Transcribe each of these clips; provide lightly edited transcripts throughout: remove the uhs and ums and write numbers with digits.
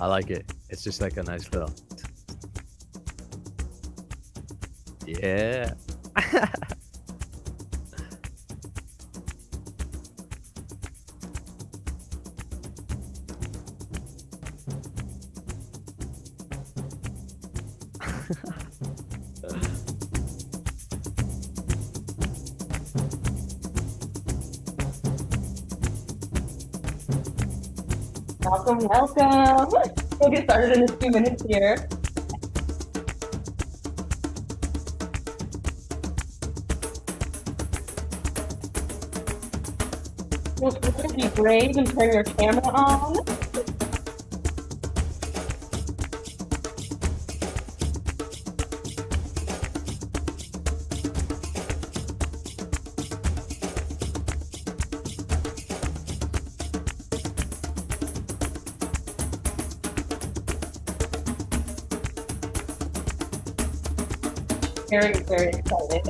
I like it. It's just like a nice little, yeah. Welcome, welcome. We'll get started in a few minutes here. Feel free to be brave and turn your camera on. Very, very excited.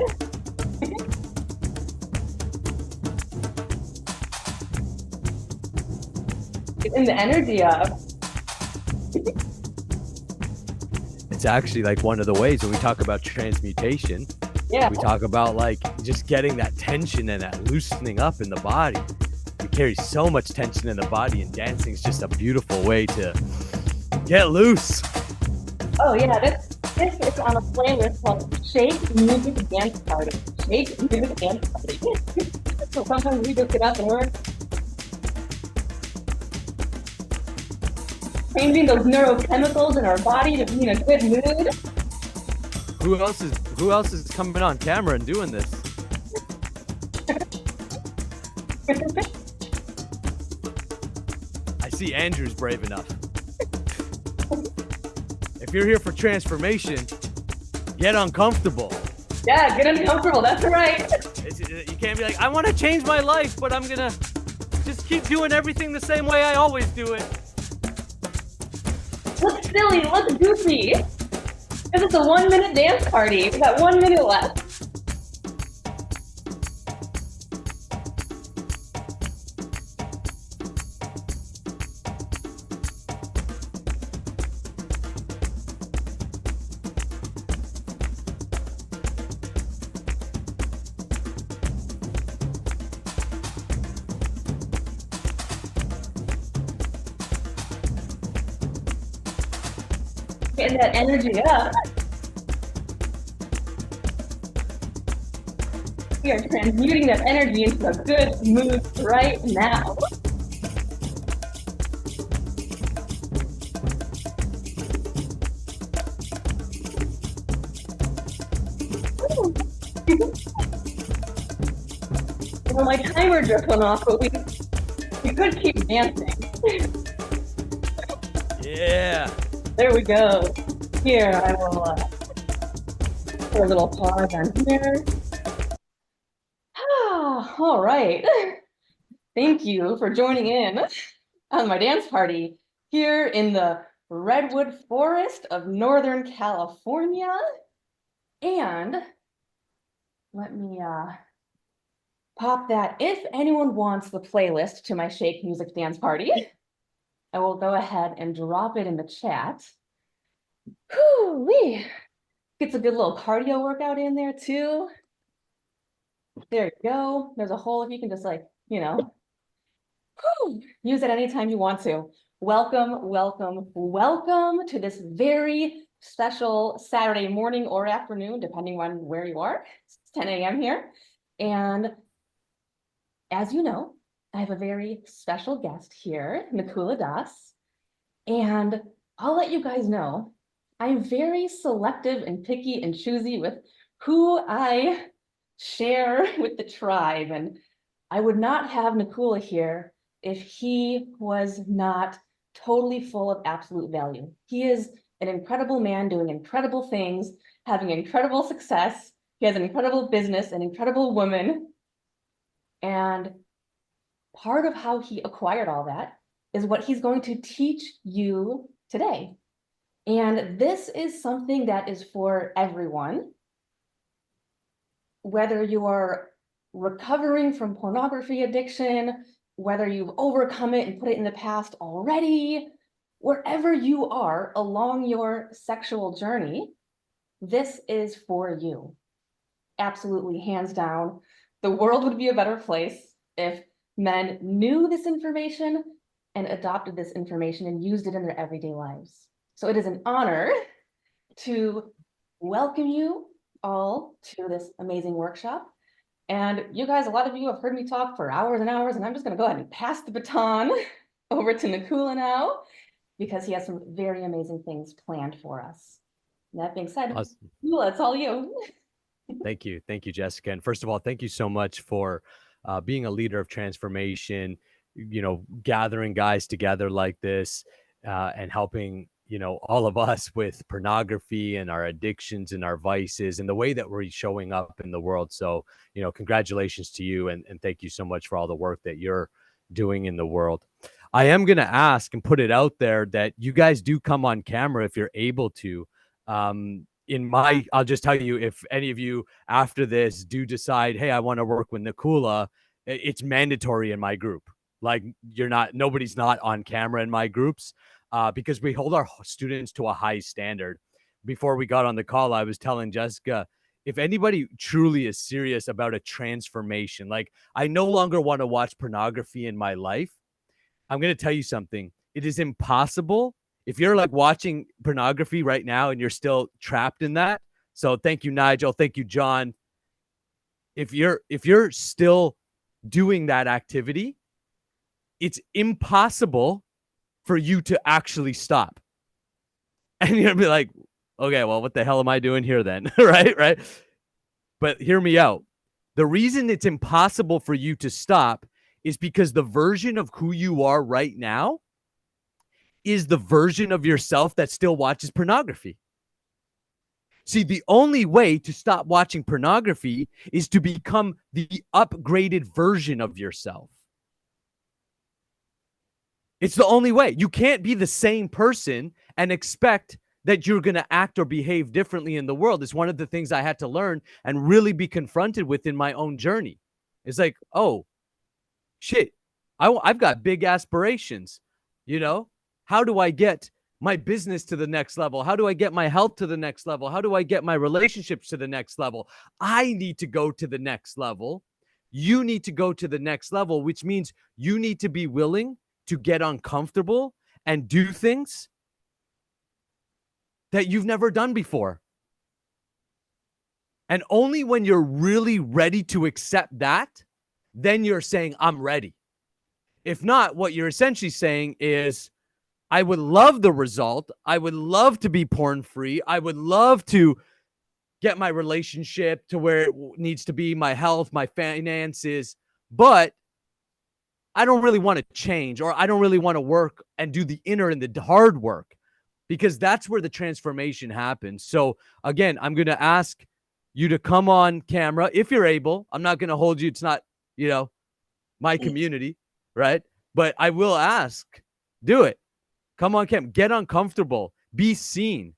Getting the energy up. It's actually like one of the ways when we talk about transmutation, Yeah. we talk about like just getting that tension and that loosening up in the body. We carry so much tension in the body, and dancing is just a beautiful way to get loose. Oh yeah, this is on a playlist called Shake Music Dance Party. Shake Music Dance Party. So sometimes we just get up and we're changing those neurochemicals in our body to be in a good mood. Who else is coming on camera and doing this? I see Andrew's brave enough. If you're here for transformation, get uncomfortable. Yeah, get uncomfortable. That's right. You can't be like, I want to change my life, but I'm gonna just keep doing everything the same way I always do it. Look silly, look goofy. This is a 1 minute dance party. We got 1 minute left. Getting that energy up. We are transmuting that energy into a good mood right now. Well, my timer just went off, but we could keep dancing. Yeah. There we go. Here, I will put a little pause on here. All right. Thank you for joining in on my dance party here in the Redwood Forest of Northern California. And let me pop that. If anyone wants the playlist to my Shake Music Dance Party, I will go ahead and drop it in the chat. Whew-wee. Gets a good little cardio workout in there too. There you go. There's a hole if you can just like, use it anytime you want to. Welcome, welcome, welcome to this very special Saturday morning or afternoon, depending on where you are. It's 10 a.m. here. And as you know, I have a very special guest here, Nakula Das. And I'll let you guys know, I'm very selective and picky and choosy with who I share with the tribe. And I would not have Nakula here if he was not totally full of absolute value. He is an incredible man doing incredible things, having incredible success. He has an incredible business, an incredible woman. And part of how he acquired all that is what he's going to teach you today. And this is something that is for everyone. Whether you are recovering from pornography addiction, whether you've overcome it and put it in the past already, wherever you are along your sexual journey, this is for you. Absolutely, hands down. The world would be a better place if men knew this information and adopted this information and used it in their everyday lives. So it is an honor to welcome you all to this amazing workshop. And you guys, a lot of you have heard me talk for hours and hours, and I'm just going to go ahead and pass the baton over to Nakula now, because he has some very amazing things planned for us. That being said, Awesome. Nakula, it's all you. Thank you, Jessica. And first of all, thank you so much for being a leader of transformation. Gathering guys together like this and helping all of us with pornography and our addictions and our vices and the way that we're showing up in the world. So, congratulations to you, and thank you so much for all the work that you're doing in the world. I am going to ask and put it out there that you guys do come on camera if you're able to. I'll just tell you, if any of you after this do decide, hey, I want to work with Nakula, it's mandatory in my group. Like, nobody's not on camera in my groups because we hold our students to a high standard. Before we got on the call, I was telling Jessica, if anybody truly is serious about a transformation, like, I no longer want to watch pornography in my life. I'm going to tell you something. It is impossible if you're like watching pornography right now and you're still trapped in that. So thank you, Nigel. Thank you, John. If you're still doing that activity, it's impossible for you to actually stop. And you're gonna be like, okay, well, what the hell am I doing here then? Right. But hear me out. The reason it's impossible for you to stop is because the version of who you are right now is the version of yourself that still watches pornography. See, the only way to stop watching pornography is to become the upgraded version of yourself. It's the only way. You can't be the same person and expect that you're going to act or behave differently in the world. It's one of the things I had to learn and really be confronted with in my own journey. It's like, oh, shit, I've got big aspirations, How do I get my business to the next level? How do I get my health to the next level? How do I get my relationships to the next level? I need to go to the next level. You need to go to the next level, which means you need to be willing to get uncomfortable and do things that you've never done before. And only when you're really ready to accept that, then you're saying, I'm ready. If not, what you're essentially saying is, I would love the result. I would love to be porn free. I would love to get my relationship to where it needs to be, my health, my finances, but I don't really want to change, or I don't really want to work and do the inner and the hard work, because that's where the transformation happens. So again, I'm going to ask you to come on camera if you're able. I'm not going to hold you. It's not, my community, right? But I will ask, do it. Come on camera, get uncomfortable, be seen.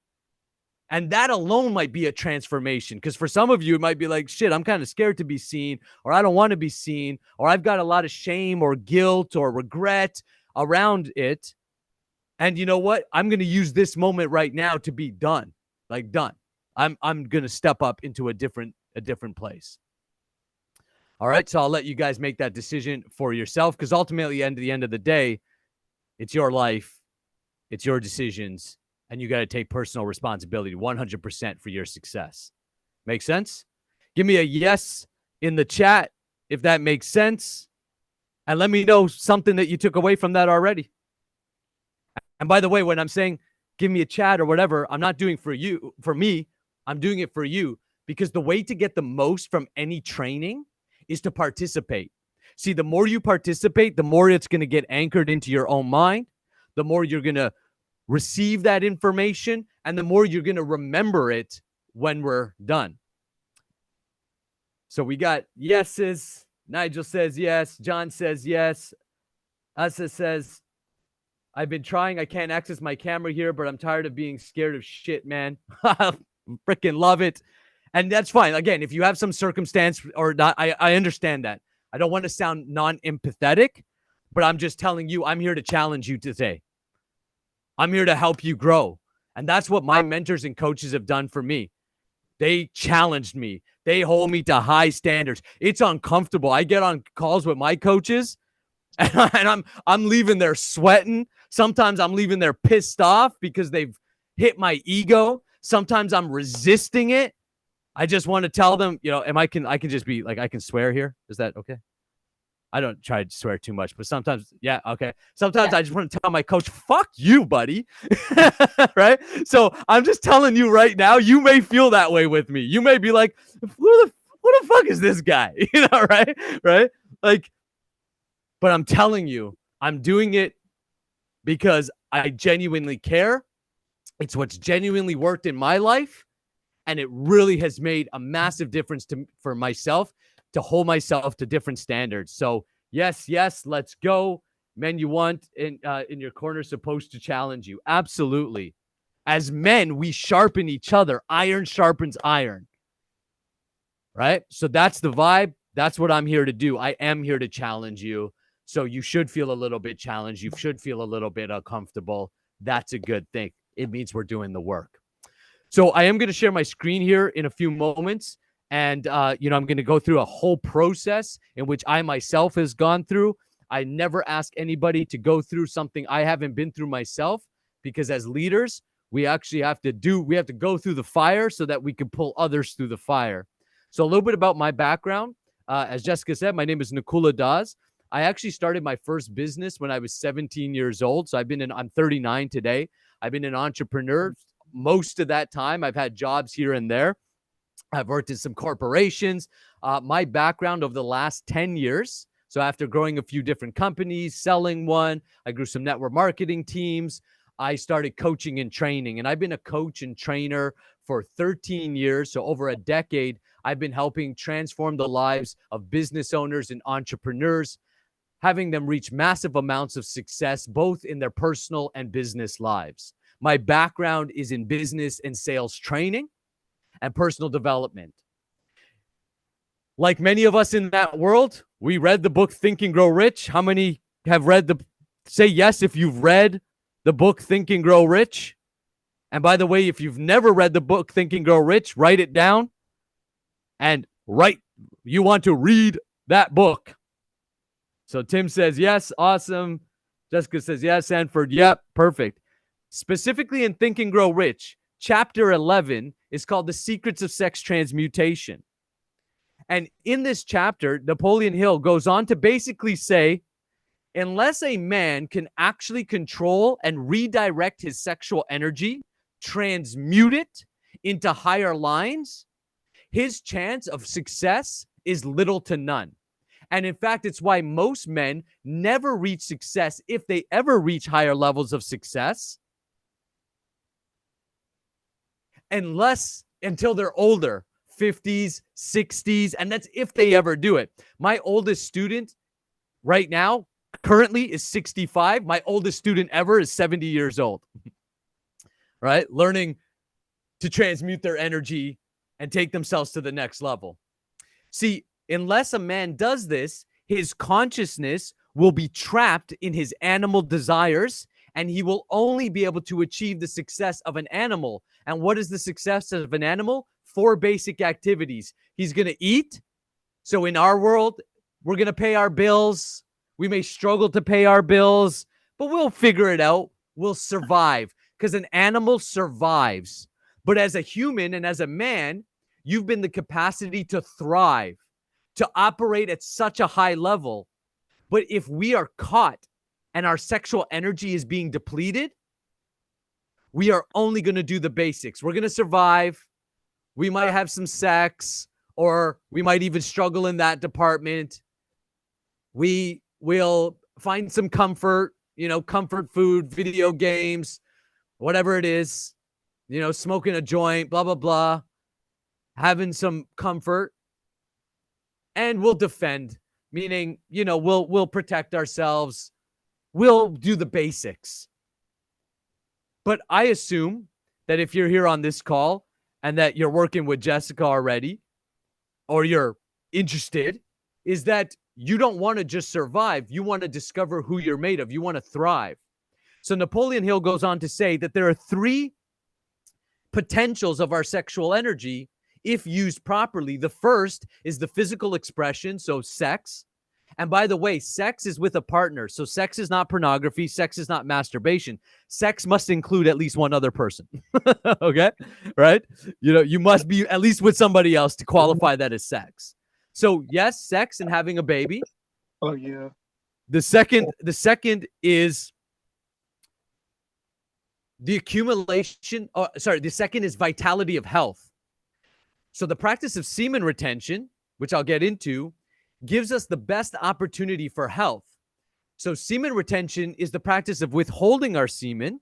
And that alone might be a transformation, because for some of you, it might be like, shit, I'm kind of scared to be seen, or I don't want to be seen, or I've got a lot of shame or guilt or regret around it. And you know what? I'm going to use this moment right now to be done. Like, done. I'm going to step up into a different place. All right. So I'll let you guys make that decision for yourself, because ultimately, at the end of the day, it's your life. It's your decisions, and you got to take personal responsibility 100% for your success. Make sense? Give me a yes in the chat if that makes sense, and let me know something that you took away from that already. And by the way, when I'm saying give me a chat or whatever, I'm not doing for me. I'm doing it for you, because the way to get the most from any training is to participate. See, the more you participate, the more it's going to get anchored into your own mind, the more you're going to receive that information, and the more you're going to remember it when we're done. So we got yeses. Nigel says yes. John says yes. Asa says, I've been trying. I can't access my camera here, but I'm tired of being scared of shit, man. Freaking love it. And that's fine. Again, if you have some circumstance or not, I understand that. I don't want to sound non-empathetic, but I'm just telling you, I'm here to challenge you today. I'm here to help you grow. And that's what my mentors and coaches have done for me. They challenged me. They hold me to high standards. It's uncomfortable. I get on calls with my coaches and I'm leaving there sweating. Sometimes I'm leaving there pissed off because they've hit my ego. Sometimes I'm resisting it. I just want to tell them, I can just be like, I can swear here. Is that okay? I don't try to swear too much, but sometimes, yeah, okay. Sometimes I just want to tell my coach, fuck you, buddy. Right? So I'm just telling you right now, you may feel that way with me. You may be like, who the fuck is this guy? Right? Right? Like, but I'm telling you, I'm doing it because I genuinely care. It's what's genuinely worked in my life. And it really has made a massive difference for myself to hold myself to different standards. So yes, let's go. Men you want in your corner supposed to challenge you. Absolutely. As men, we sharpen each other. Iron sharpens iron. Right? So that's the vibe. That's what I'm here to do. I am here to challenge you. So you should feel a little bit challenged. You should feel a little bit uncomfortable. That's a good thing. It means we're doing the work. So I am going to share my screen here in a few moments. And, I'm going to go through a whole process in which I myself has gone through. I never ask anybody to go through something I haven't been through myself, because as leaders, we actually have to go through the fire so that we can pull others through the fire. So a little bit about my background. As Jessica said, my name is Nakula Das. I actually started my first business when I was 17 years old. So I'm 39 today. I've been an entrepreneur. Most of that time, I've had jobs here and there. I've worked in some corporations. My background over the last 10 years, so after growing a few different companies, selling one, I grew some network marketing teams. I started coaching and training, and I've been a coach and trainer for 13 years. So over a decade, I've been helping transform the lives of business owners and entrepreneurs, having them reach massive amounts of success, both in their personal and business lives. My background is in business and sales training and personal development. Like many of us in that world, we read the book Think and Grow Rich. How many have say yes if you've read the book Think and Grow Rich? And by the way, if you've never read the book Think and Grow Rich, write it down and you want to read that book. So Tim says yes, awesome. Jessica says yes, Sanford, yep, perfect. Specifically in Think and Grow Rich, chapter 11 is called The Secrets of Sex Transmutation. And in this chapter, Napoleon Hill goes on to basically say, unless a man can actually control and redirect his sexual energy, transmute it into higher lines, his chance of success is little to none. And in fact, it's why most men never reach success, if they ever reach higher levels of success, until they're older, 50s, 60s, and that's if they ever do it. My oldest student right now currently is 65. My oldest student ever is 70 years old, right? Learning to transmute their energy and take themselves to the next level. See, unless a man does this, his consciousness will be trapped in his animal desires, and he will only be able to achieve the success of an animal. And what is the success of an animal? 4 basic activities. He's going to eat. So in our world, we're going to pay our bills. We may struggle to pay our bills, but we'll figure it out. We'll survive, because an animal survives. But as a human and as a man, you've been the capacity to thrive, to operate at such a high level. But if we are caught and our sexual energy is being depleted, we are only going to do the basics. We're going to survive. We might have some sex, or we might even struggle in that department. We will find some comfort, comfort food, video games, whatever it is, smoking a joint, blah, blah, blah, having some comfort. And we'll defend, meaning, we'll protect ourselves. We'll do the basics. But I assume that if you're here on this call and that you're working with Jessica already, or you're interested, is that you don't want to just survive. You want to discover who you're made of. You want to thrive. So Napoleon Hill goes on to say that there are three potentials of our sexual energy if used properly. The first is the physical expression, so sex. And by the way, sex is with a partner. So sex is not pornography. Sex is not masturbation. Sex must include at least one other person. Okay. Right. You must be at least with somebody else to qualify that as sex. So yes, sex and having a baby. Oh yeah. The second is the accumulation. The second is vitality of health. So the practice of semen retention, which I'll get into, gives us the best opportunity for health. So semen retention is the practice of withholding our semen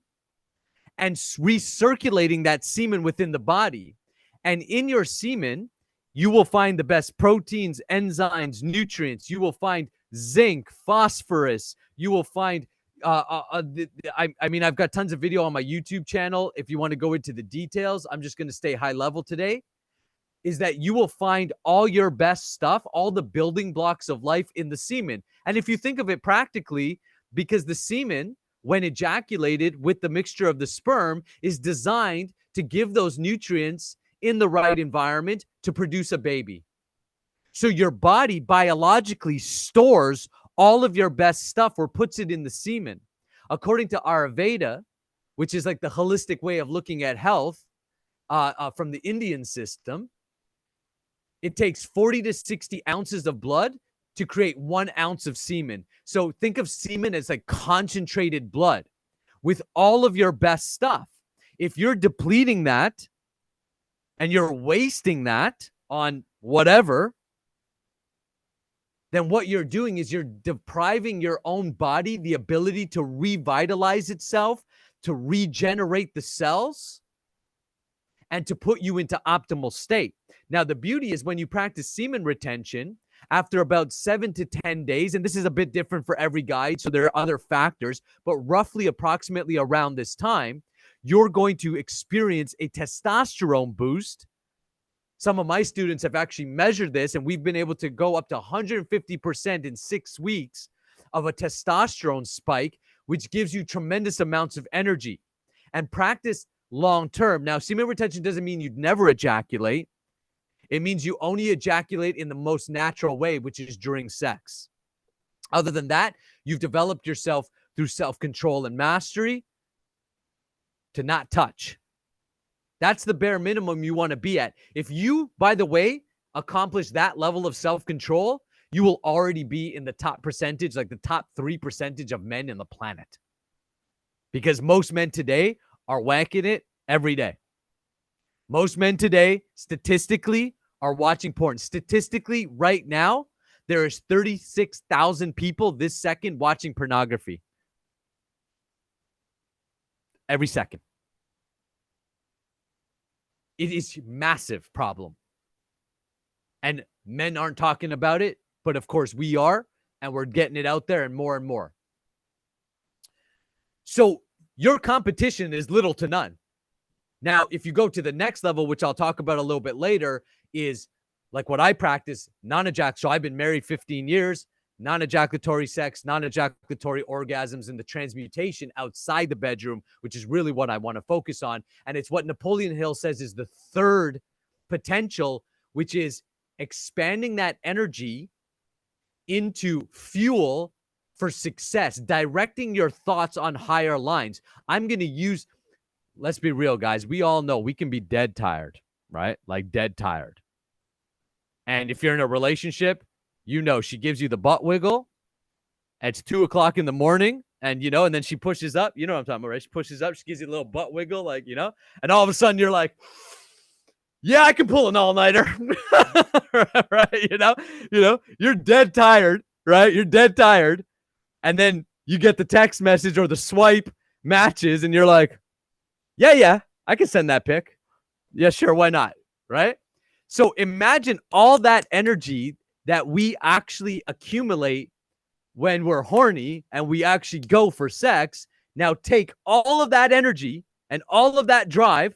and recirculating that semen within the body. And in your semen, you will find the best proteins, enzymes, nutrients. You will find zinc, phosphorus. You will find, I've got tons of video on my YouTube channel. If you want to go into the details, I'm just going to stay high level today. Is that you will find all your best stuff, all the building blocks of life in the semen. And if you think of it practically, because the semen, when ejaculated with the mixture of the sperm, is designed to give those nutrients in the right environment to produce a baby. So your body biologically stores all of your best stuff or puts it in the semen. According to Ayurveda, which is like the holistic way of looking at health from the Indian system, it takes 40 to 60 ounces of blood to create 1 ounce of semen. So think of semen as like concentrated blood with all of your best stuff. If you're depleting that and you're wasting that on whatever, then what you're doing is you're depriving your own body the ability to revitalize itself, to regenerate the cells, and to put you into optimal state. Now, the beauty is when you practice semen retention, after about 7 to 10 days, and this is a bit different for every guy, so there are other factors, but roughly approximately around this time, you're going to experience a testosterone boost. Some of my students have actually measured this, and we've been able to go up to 150% in 6 weeks of a testosterone spike, which gives you tremendous amounts of energy. And practice long term. Now, semen retention doesn't mean you'd never ejaculate. It means you only ejaculate in the most natural way, which is during sex. Other than that, you've developed yourself through self-control and mastery to not touch. That's the bare minimum you want to be at. If you, by the way, accomplish that level of self-control, you will already be in the top percentage, like the top 3% of men in the planet. Because most men today are whacking it every day. Most men today, statistically, are watching porn. Statistically, right now, there is 36,000 people this second watching pornography. Every second. It is a massive problem. And men aren't talking about it, but of course we are, and we're getting it out there and more and more. So your competition is little to none. Now, if you go to the next level, which I'll talk about a little bit later, is like what I practice, non-ejaculatory. So I've been married 15 years, non-ejaculatory sex, non-ejaculatory orgasms, and the transmutation outside the bedroom, which is really what I want to focus on. And it's what Napoleon Hill says is the third potential, which is expanding that energy into fuel for success, directing your thoughts on higher lines. I'm going to use, let's be real, guys. We all know we can be dead tired, right? Like dead tired. And if you're in a relationship, you know, she gives you the butt wiggle. It's 2:00 in the morning, and and then she pushes up. You know what I'm talking about, right? She pushes up, she gives you a little butt wiggle, like, and all of a sudden you're like, yeah, I can pull an all-nighter. Right? You're dead tired, right? You're dead tired. And then you get the text message or the swipe matches, and you're like, yeah, I can send that pic. Yeah, sure, why not? Right? So imagine all that energy that we actually accumulate when we're horny and we actually go for sex. Now take all of that energy and all of that drive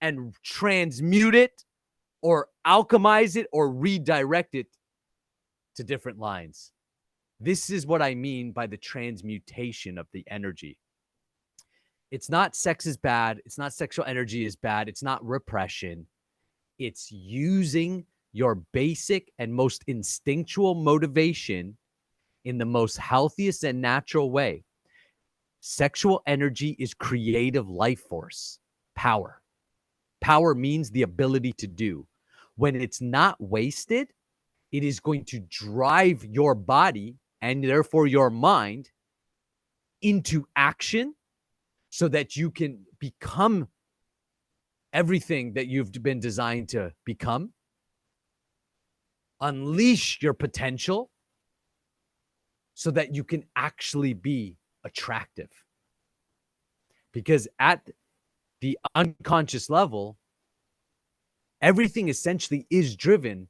and transmute it or alchemize it or redirect it to different lines. This is what I mean by the transmutation of the energy. It's not sex is bad. It's not sexual energy is bad. It's not repression. It's using your basic and most instinctual motivation in the most healthiest and natural way. Sexual energy is creative life force, power. Power means the ability to do. When it's not wasted, it is going to drive your body and therefore your mind into action so that you can become everything that you've been designed to become, unleash your potential so that you can actually be attractive. Because at the unconscious level, everything essentially is driven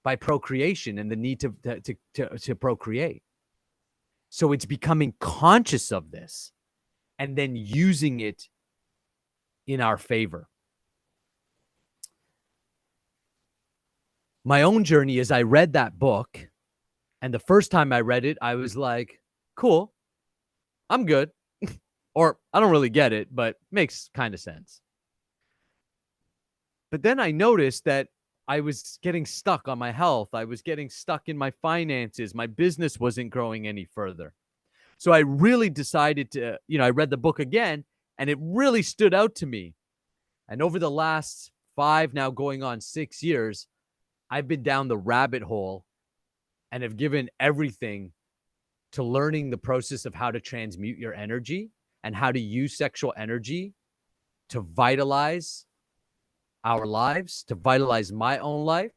by procreation and the need to procreate. So it's becoming conscious of this and then using it in our favor. My own journey is I read that book, and the first time I read it, I was like, cool, I'm good. Or I don't really get it, but makes kind of sense. But then I noticed that I was getting stuck on my health. I was getting stuck in my finances. My business wasn't growing any further. So I really decided to, I read the book again, and it really stood out to me. And over the last 5, now going on 6 years, I've been down the rabbit hole and have given everything to learning the process of how to transmute your energy and how to use sexual energy to vitalize our lives, to vitalize my own life.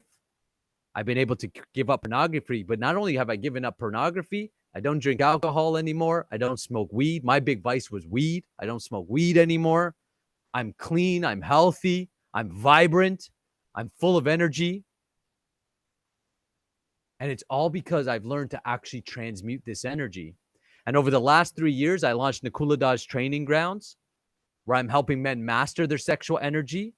I've been able to give up pornography, but not only have I given up pornography, I don't drink alcohol anymore. I don't smoke weed. My big vice was weed. I don't smoke weed anymore. I'm clean. I'm healthy. I'm vibrant. I'm full of energy. And it's all because I've learned to actually transmute this energy. And over the last 3 years, I launched Nakula training grounds, where I'm helping men master their sexual energy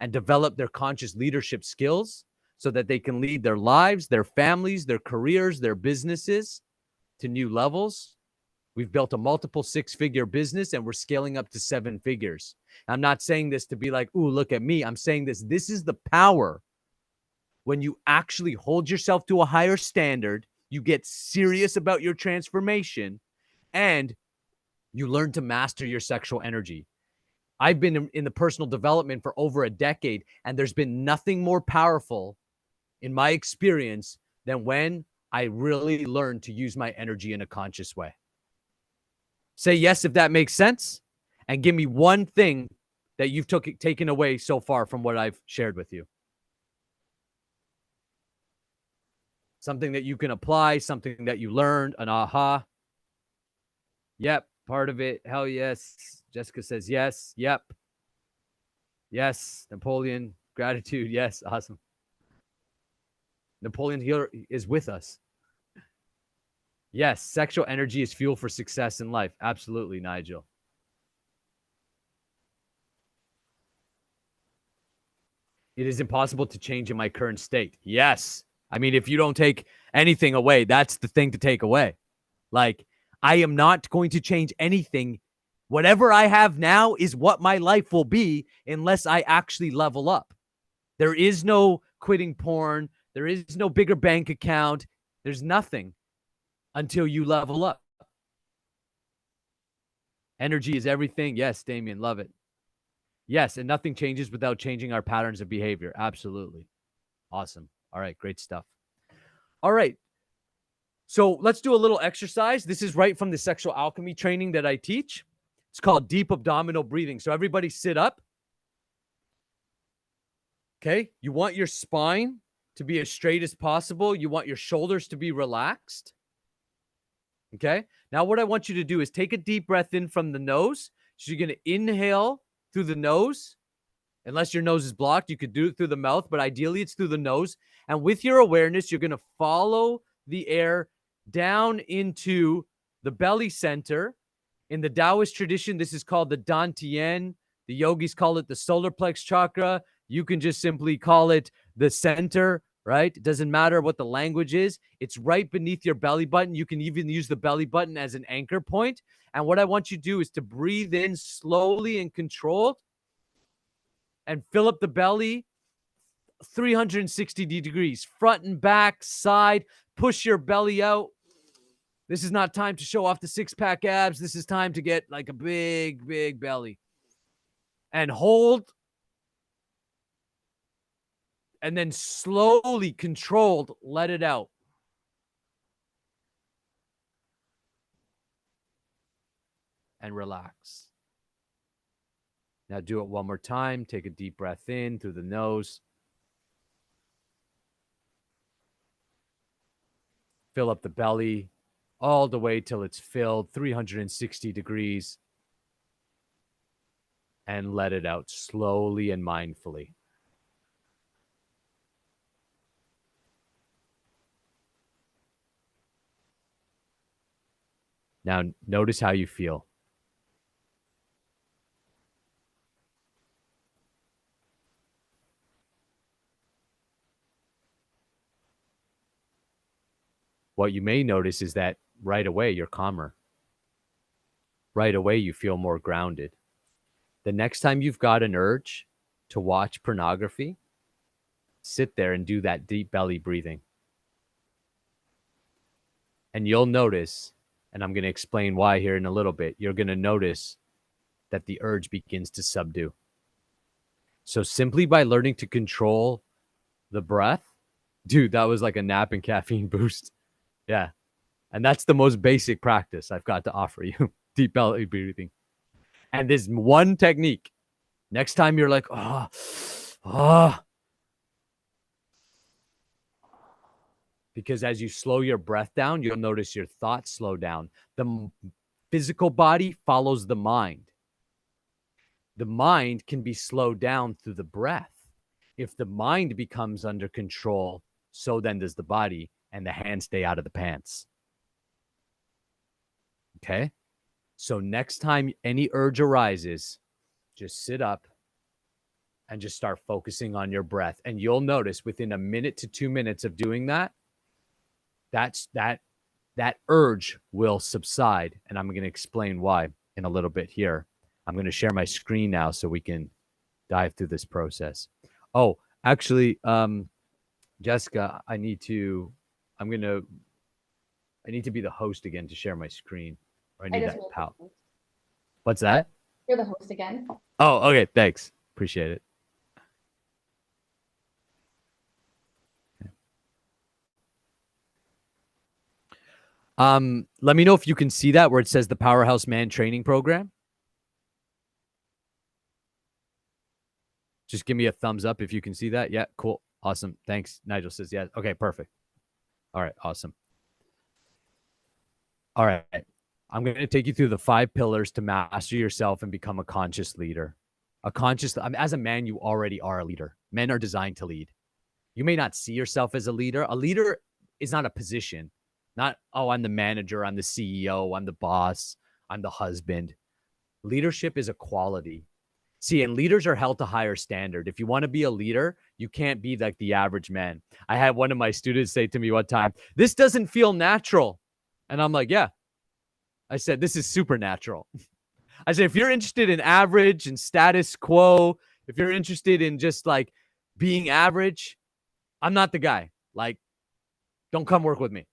and develop their conscious leadership skills so that they can lead their lives, their families, their careers, their businesses to new levels. We've built a multiple 6-figure business and we're scaling up to 7 figures. I'm not saying this to be like, ooh, look at me. I'm saying this is the power. When you actually hold yourself to a higher standard, you get serious about your transformation, and you learn to master your sexual energy. I've been in the personal development for over a decade, and there's been nothing more powerful in my experience than when I really learned to use my energy in a conscious way. Say yes if that makes sense, and give me one thing that you've taken away so far from what I've shared with you. Something that you can apply, something that you learned, an aha. Yep, part of it. Hell yes. Jessica says yes. Yep. Yes. Napoleon, gratitude. Yes. Awesome. Napoleon here is with us. Yes. Sexual energy is fuel for success in life. Absolutely, Nigel. It is impossible to change in my current state. Yes. I mean, if you don't take anything away, that's the thing to take away. Like, I am not going to change anything. Whatever I have now is what my life will be unless I actually level up. There is no quitting porn. There is no bigger bank account. There's nothing until you level up. Energy is everything. Yes, Damien, love it. Yes, and nothing changes without changing our patterns of behavior. Absolutely. Awesome. All right, great stuff. All right. So let's do a little exercise. This is right from the sexual alchemy training that I teach. It's called deep abdominal breathing. So everybody sit up. Okay. You want your spine to be as straight as possible. You want your shoulders to be relaxed. Okay. Now what I want you to do is take a deep breath in from the nose. So you're going to inhale through the nose. Unless your nose is blocked, you could do it through the mouth, but ideally it's through the nose. And with your awareness, you're going to follow the air down into the belly center. In the Taoist tradition, this is called the Dantian. The yogis call it the solar plex chakra. You can just simply call it the center right? It doesn't matter what the language is. It's right beneath your belly button. You can even use the belly button as an anchor point. And what I want you to do is to breathe in slowly and controlled and fill up the belly 360 degrees, front and back, side. Push your belly out. This is not time to show off the six-pack abs. This is time to get like a big, big belly. And hold. And then slowly, controlled, let it out. And relax. Now do it one more time. Take a deep breath in through the nose. Fill up the belly all the way till it's filled 360 degrees. And let it out slowly and mindfully. Now notice how you feel. What you may notice is that right away you're calmer. Right away you feel more grounded. The next time you've got an urge to watch pornography, sit there and do that deep belly breathing. And you'll notice, and I'm going to explain why here in a little bit, you're going to notice that the urge begins to subdue. So simply by learning to control the breath, dude, that was like a nap and caffeine boost. Yeah. And that's the most basic practice I've got to offer you. Deep belly breathing. And there's one technique. Next time you're like, because as you slow your breath down, you'll notice your thoughts slow down. The physical body follows the mind. The mind can be slowed down through the breath. If the mind becomes under control, so then does the body, and the hands stay out of the pants. Okay? So next time any urge arises, just sit up and just start focusing on your breath. And you'll notice within a minute to 2 minutes of doing that, that urge will subside. And I'm going to explain why in a little bit here. I'm going to share my screen now so we can dive through this process. Oh, actually, Jessica, I need to be the host again to share my screen. Or I need that power. What's that? You're the host again. Oh, okay. Thanks. Appreciate it. Let me know if you can see that where it says the PowerHouse Man Training Program. Just give me a thumbs up if you can see that. Yeah, cool. Awesome. Thanks. Nigel says yes. Okay, perfect. All right, awesome. All right. I'm going to take you through the 5 pillars to master yourself and become a conscious leader. As a man, you already are a leader. Men are designed to lead. You may not see yourself as a leader. A leader is not a position. Not, oh, I'm the manager, I'm the CEO, I'm the boss, I'm the husband. Leadership is a quality. See, and leaders are held to higher standard. If you want to be a leader, you can't be like the average man. I had one of my students say to me one time, "This doesn't feel natural." And I'm like, yeah. I said, this is supernatural. I said, if you're interested in average and status quo, if you're interested in just like being average, I'm not the guy. Like, don't come work with me.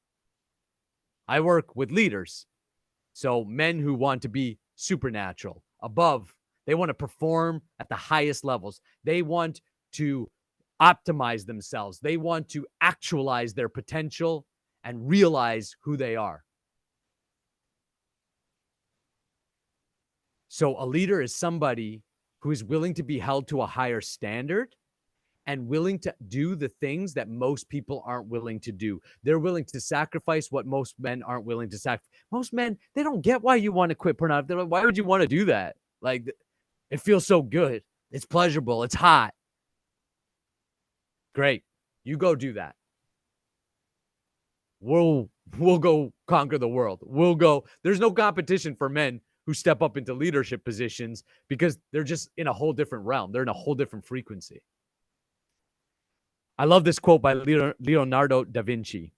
I work with leaders. So men who want to be supernatural, above, they want to perform at the highest levels. They want to optimize themselves. They want to actualize their potential and realize who they are. So a leader is somebody who is willing to be held to a higher standard and willing to do the things that most people aren't willing to do. They're willing to sacrifice what most men aren't willing to sacrifice. Most men, they don't get why you want to quit pornography. They're like, why would you want to do that? Like, it feels so good. It's pleasurable. It's hot. Great. You go do that. We'll go conquer the world. We'll go. There's no competition for men who step up into leadership positions because they're just in a whole different realm. They're in a whole different frequency. I love this quote by Leonardo da Vinci.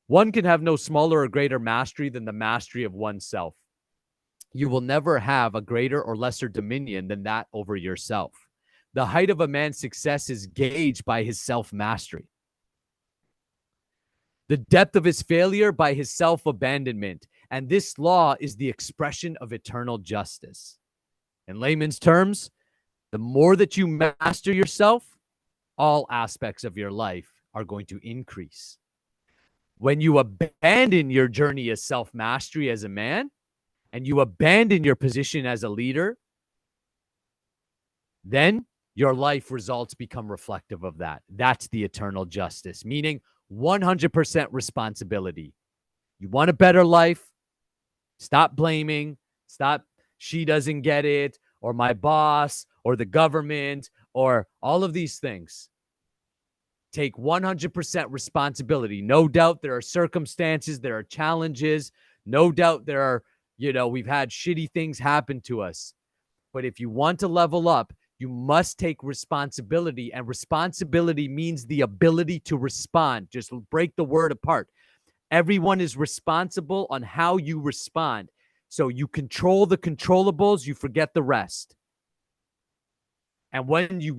One can have no smaller or greater mastery than the mastery of oneself. You will never have a greater or lesser dominion than that over yourself. The height of a man's success is gauged by his self-mastery. The depth of his failure by his self-abandonment. And this law is the expression of eternal justice. In layman's terms, the more that you master yourself, all aspects of your life are going to increase. When you abandon your journey as self-mastery as a man, and you abandon your position as a leader, then your life results become reflective of that. That's the eternal justice, meaning 100% responsibility. You want a better life? Stop blaming. Stop, she doesn't get it, or my boss, or the government, or all of these things. Take 100% responsibility. No doubt there are circumstances, there are challenges. No doubt there are, we've had shitty things happen to us. But if you want to level up, you must take responsibility. And responsibility means the ability to respond. Just break the word apart. Everyone is responsible on how you respond. So you control the controllables, you forget the rest. And when you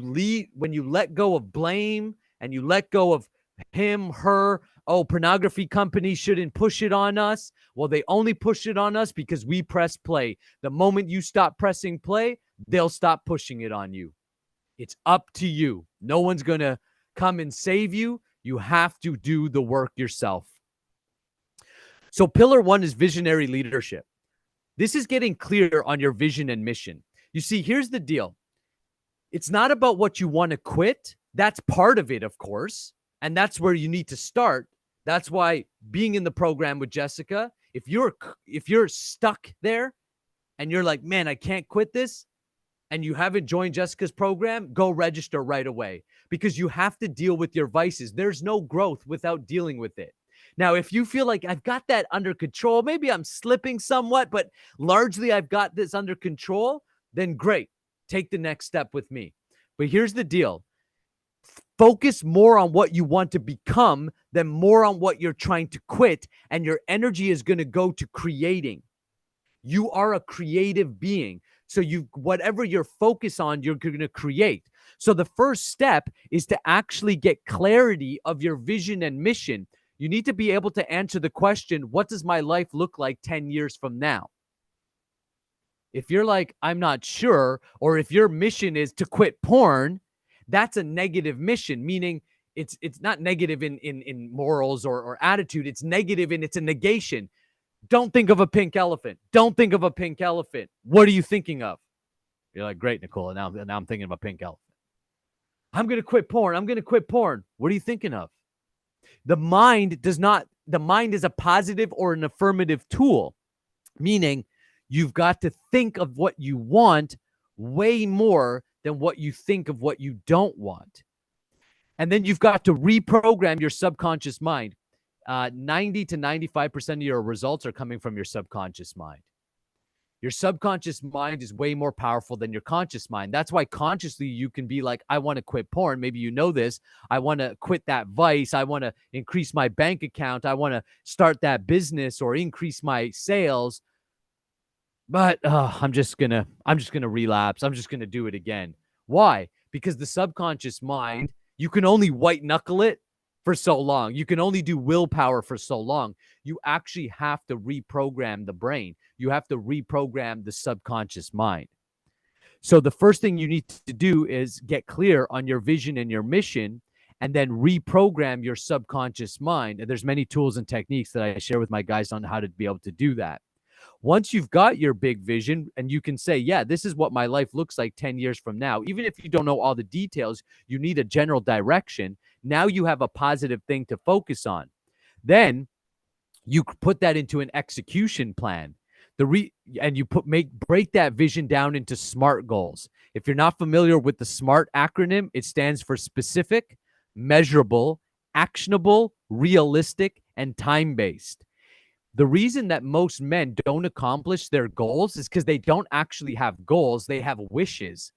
let go of blame and you let go of him, her, oh, pornography companies shouldn't push it on us. Well, they only push it on us because we press play. The moment you stop pressing play, they'll stop pushing it on you. It's up to you. No one's going to come and save you. You have to do the work yourself. So pillar 1 is visionary leadership. This is getting clear on your vision and mission. You see, here's the deal. It's not about what you want to quit. That's part of it, of course. And that's where you need to start. That's why being in the program with Jessica, if you're stuck there and you're like, man, I can't quit this, and you haven't joined Jessica's program, go register right away, because you have to deal with your vices. There's no growth without dealing with it. Now, if you feel like I've got that under control, maybe I'm slipping somewhat, but largely I've got this under control, then great. Take the next step with me. But here's the deal. Focus more on what you want to become than more on what you're trying to quit, and your energy is going to go to creating. You are a creative being. So whatever you're focused on, you're going to create. So the first step is to actually get clarity of your vision and mission. You need to be able to answer the question, what does my life look like 10 years from now? If you're like, I'm not sure, or if your mission is to quit porn, that's a negative mission, meaning it's not negative in morals or attitude. It's negative and it's a negation. Don't think of a pink elephant. Don't think of a pink elephant. What are you thinking of? You're like, great, Nakula. Now I'm thinking of a pink elephant. I'm going to quit porn. I'm going to quit porn. What are you thinking of? The mind is a positive or an affirmative tool, meaning you've got to think of what you want way more than what you think of what you don't want. And then you've got to reprogram your subconscious mind. 90 to 95% of your results are coming from your subconscious mind. Your subconscious mind is way more powerful than your conscious mind. That's why consciously you can be like, I want to quit porn. Maybe you know this. I want to quit that vice. I want to increase my bank account. I want to start that business or increase my sales. But I'm just gonna relapse. I'm just gonna do it again. Why? Because the subconscious mind, you can only white knuckle it for so long. You can only do willpower for so long. You actually have to reprogram the brain. You have to reprogram the subconscious mind. So the first thing you need to do is get clear on your vision and your mission, and then reprogram your subconscious mind. And there's many tools and techniques that I share with my guys on how to be able to do that. Once you've got your big vision and you can say, yeah, this is what my life looks like 10 years from now, even if you don't know all the details, you need a general direction. Now you have a positive thing to focus on. Then you put that into an execution plan. And you break that vision down into SMART goals. If you're not familiar with the SMART acronym, it stands for specific, measurable, actionable, realistic, and time-based. The reason that most men don't accomplish their goals is because they don't actually have goals. They have wishes.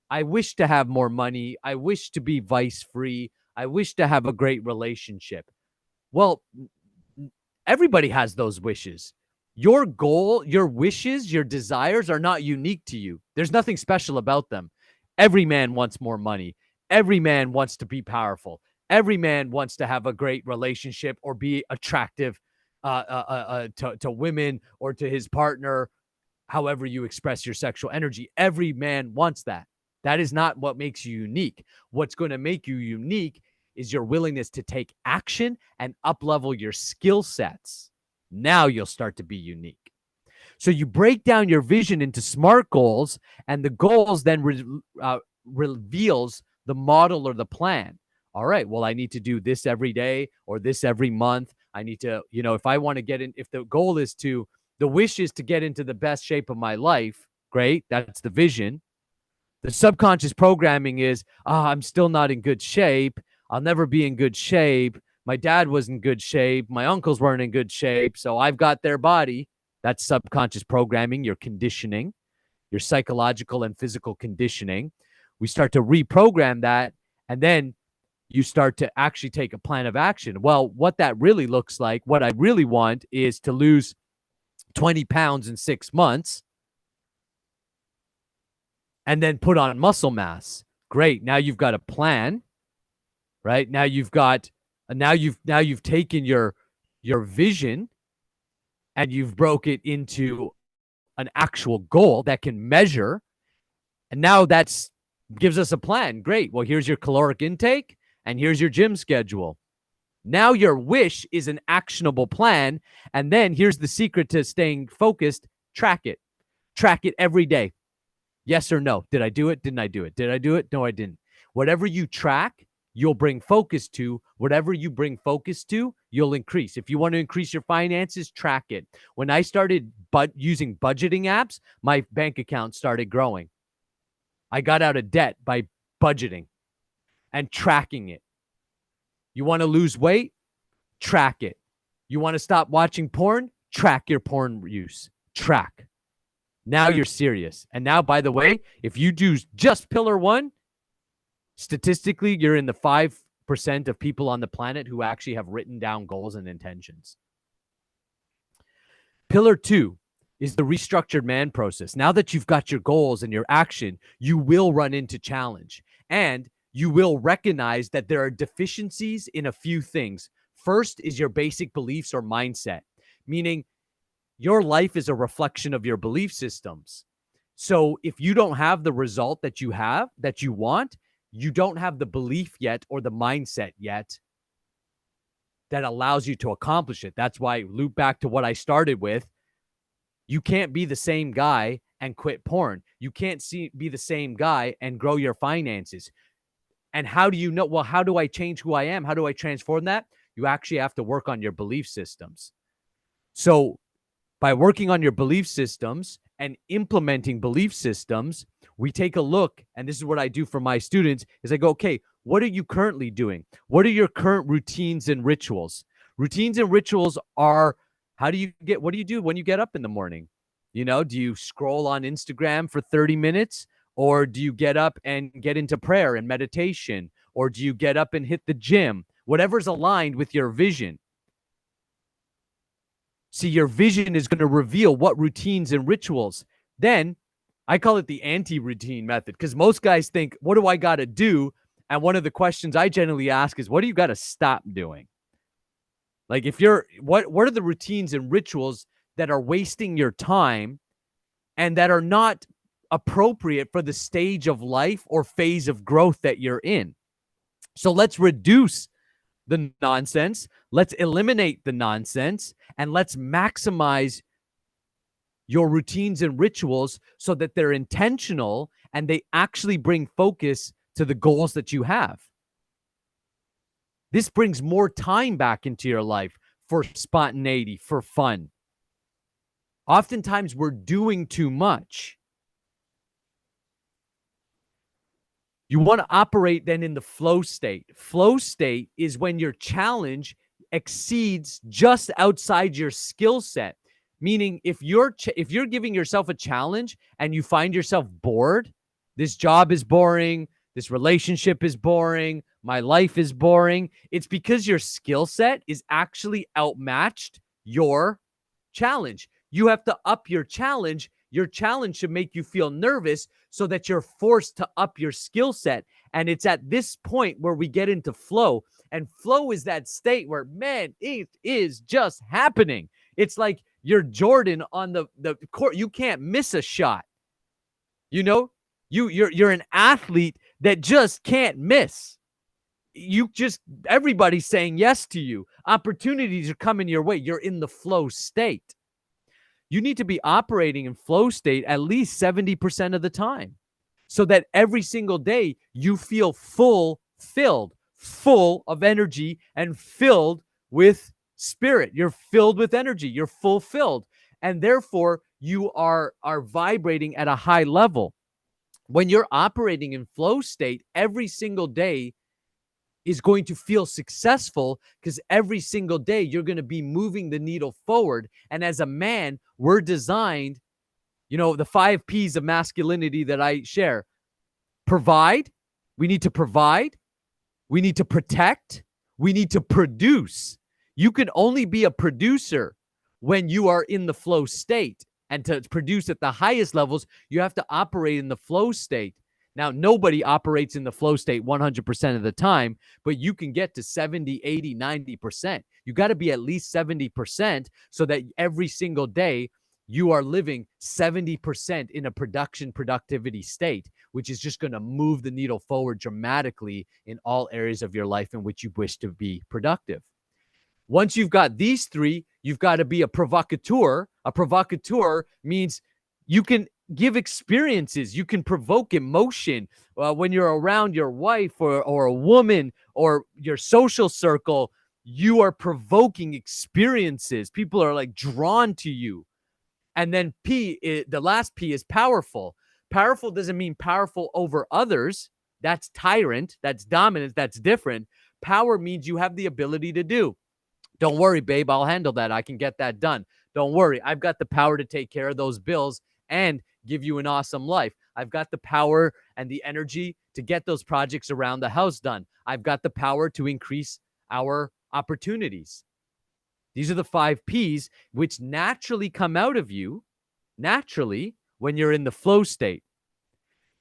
I wish to have more money. I wish to be vice-free. I wish to have a great relationship. Well, everybody has those wishes. Your goal, your wishes, your desires are not unique to you. There's nothing special about them. Every man wants more money. Every man wants to be powerful. Every man wants to have a great relationship or be attractive to women or to his partner, however you express your sexual energy. Every man wants that. That is not what makes you unique. What's going to make you unique is your willingness to take action and up-level your skill sets. Now you'll start to be unique. So you break down your vision into SMART goals, and the goals then reveals the model or the plan. All right, well, I need to do this every day or this every month. I need to, if I want to get in, if the goal is to, the wish is to get into the best shape of my life, great, that's the vision. The subconscious programming is, I'm still not in good shape. I'll never be in good shape. My dad was in good shape. My uncles weren't in good shape. So I've got their body. That's subconscious programming, your conditioning, your psychological and physical conditioning. We start to reprogram that. And then you start to actually take a plan of action. Well, what that really looks like, what I really want is to lose 20 pounds in 6 months and then put on muscle mass. Great. Now you've got a plan, right? Now you've taken your vision and you've broke it into an actual goal that can measure. And now that's gives us a plan. Great. Well, here's your caloric intake and here's your gym schedule. Now your wish is an actionable plan. And then here's the secret to staying focused. Track it. Track it every day. Yes or no? Did I do it? Didn't I do it? Did I do it? No, I didn't. Whatever you track, you'll bring focus to. Whatever you bring focus to, you'll increase. If you want to increase your finances, track it. When I started using budgeting apps, my bank account started growing. I got out of debt by budgeting and tracking it. You want to lose weight? Track it. You want to stop watching porn? Track your porn use. Track. Now you're serious. And now, by the way, if you do just pillar one, statistically, you're in the 5% of people on the planet who actually have written down goals and intentions. Pillar 2 is the restructured man process. Now that you've got your goals and your action, you will run into challenge. And you will recognize that there are deficiencies in a few things. First is your basic beliefs or mindset, meaning your life is a reflection of your belief systems. So if you don't have the result that you want, you don't have the belief yet or the mindset yet that allows you to accomplish it. That's why, loop back to what I started with. You can't be the same guy and quit porn. You can't be the same guy and grow your finances. And how do you know? Well, how do I change who I am? How do I transform that? You actually have to work on your belief systems. So by working on your belief systems and implementing belief systems, we take a look, and this is what I do for my students, is I go, okay, what are you currently doing? What are your current routines and rituals? Routines and rituals are, what do you do when you get up in the morning? Do you scroll on Instagram for 30 minutes? Or do you get up and get into prayer and meditation? Or do you get up and hit the gym? Whatever's aligned with your vision. See, your vision is going to reveal what routines and rituals. Then I call it the anti-routine method, because most guys think, what do I got to do? And one of the questions I generally ask is, what do you got to stop doing? Like what are the routines and rituals that are wasting your time and that are not appropriate for the stage of life or phase of growth that you're in? So let's reduce the nonsense. Let's eliminate the nonsense, and let's maximize your routines and rituals so that they're intentional and they actually bring focus to the goals that you have. This brings more time back into your life for spontaneity, for fun. Oftentimes we're doing too much. You want to operate then in the flow state. Flow state is when your challenge exceeds just outside your skill set. Meaning if you're giving yourself a challenge and you find yourself bored, this job is boring, this relationship is boring, My life is boring. It's because your skill set is actually outmatched your challenge. You have to up your challenge. Your challenge should make you feel nervous so that you're forced to up your skill set. And it's at this point where we get into flow. And flow is that state where, man, it is just happening. It's like you're Jordan on the court. You can't miss a shot. You know, you're an athlete that just can't miss. Everybody's saying yes to you. Opportunities are coming your way. You're in the flow state. You need to be operating in flow state at least 70% of the time so that every single day you feel full of energy and filled with spirit. You're filled with energy. You're fulfilled. And therefore, you are vibrating at a high level. When you're operating in flow state, every single day is going to feel successful because every single day you're going to be moving the needle forward. And as a man, we're designed, the 5 P's of masculinity that I share. Provide. We need to provide. We need to protect. We need to produce. You can only be a producer when you are in the flow state. And to produce at the highest levels, you have to operate in the flow state. Now, nobody operates in the flow state 100% of the time, but you can get to 70, 80, 90%. You got to be at least 70% so that every single day you are living 70% in a productivity state, which is just going to move the needle forward dramatically in all areas of your life in which you wish to be productive. Once you've got these 3, you've got to be a provocateur. A provocateur means you can give experiences. You can provoke emotion when you're around your wife or a woman or your social circle. You are provoking experiences. People are like drawn to you. And then the last P is powerful. Powerful doesn't mean powerful over others. That's tyrant. That's dominant. That's different. Power means you have the ability to do. Don't worry, babe. I'll handle that. I can get that done. Don't worry. I've got the power to take care of those bills and give you an awesome life. I've got the power and the energy to get those projects around the house done. I've got the power to increase our opportunities. These are the 5 P's which naturally come out of you when you're in the flow state.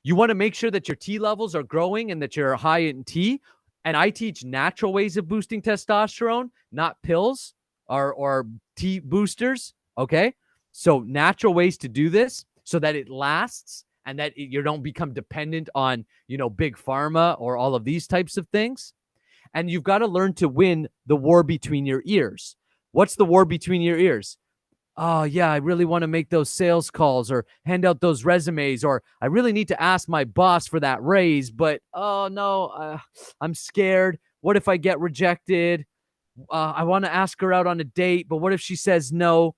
You want to make sure that your T levels are growing and that you're high in T. And I teach natural ways of boosting testosterone, not pills or T boosters. Okay. So natural ways to do this so that it lasts and that you don't become dependent on, big pharma or all of these types of things. And you've got to learn to win the war between your ears. What's the war between your ears? Oh, yeah, I really want to make those sales calls or hand out those resumes, or I really need to ask my boss for that raise, but oh no, I'm scared. What if I get rejected? I want to ask her out on a date, but what if she says no?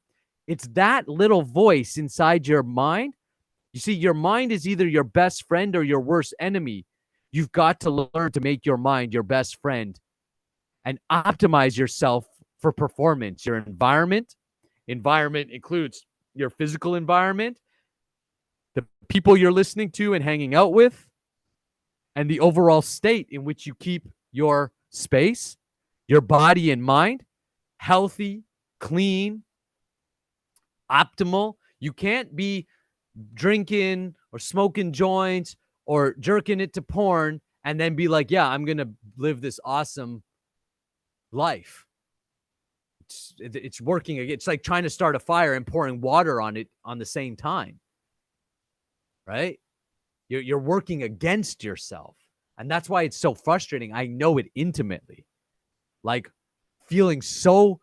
It's that little voice inside your mind. You see, your mind is either your best friend or your worst enemy. You've got to learn to make your mind your best friend and optimize yourself for performance. Your environment includes your physical environment, the people you're listening to and hanging out with, and the overall state in which you keep your space, your body and mind healthy, clean, optimal. You can't be drinking or smoking joints or jerking it to porn and then be like, yeah, I'm going to live this awesome life. It's working. It's like trying to start a fire and pouring water on it on the same time, right? You're working against yourself. And that's why it's so frustrating. I know it intimately, like feeling so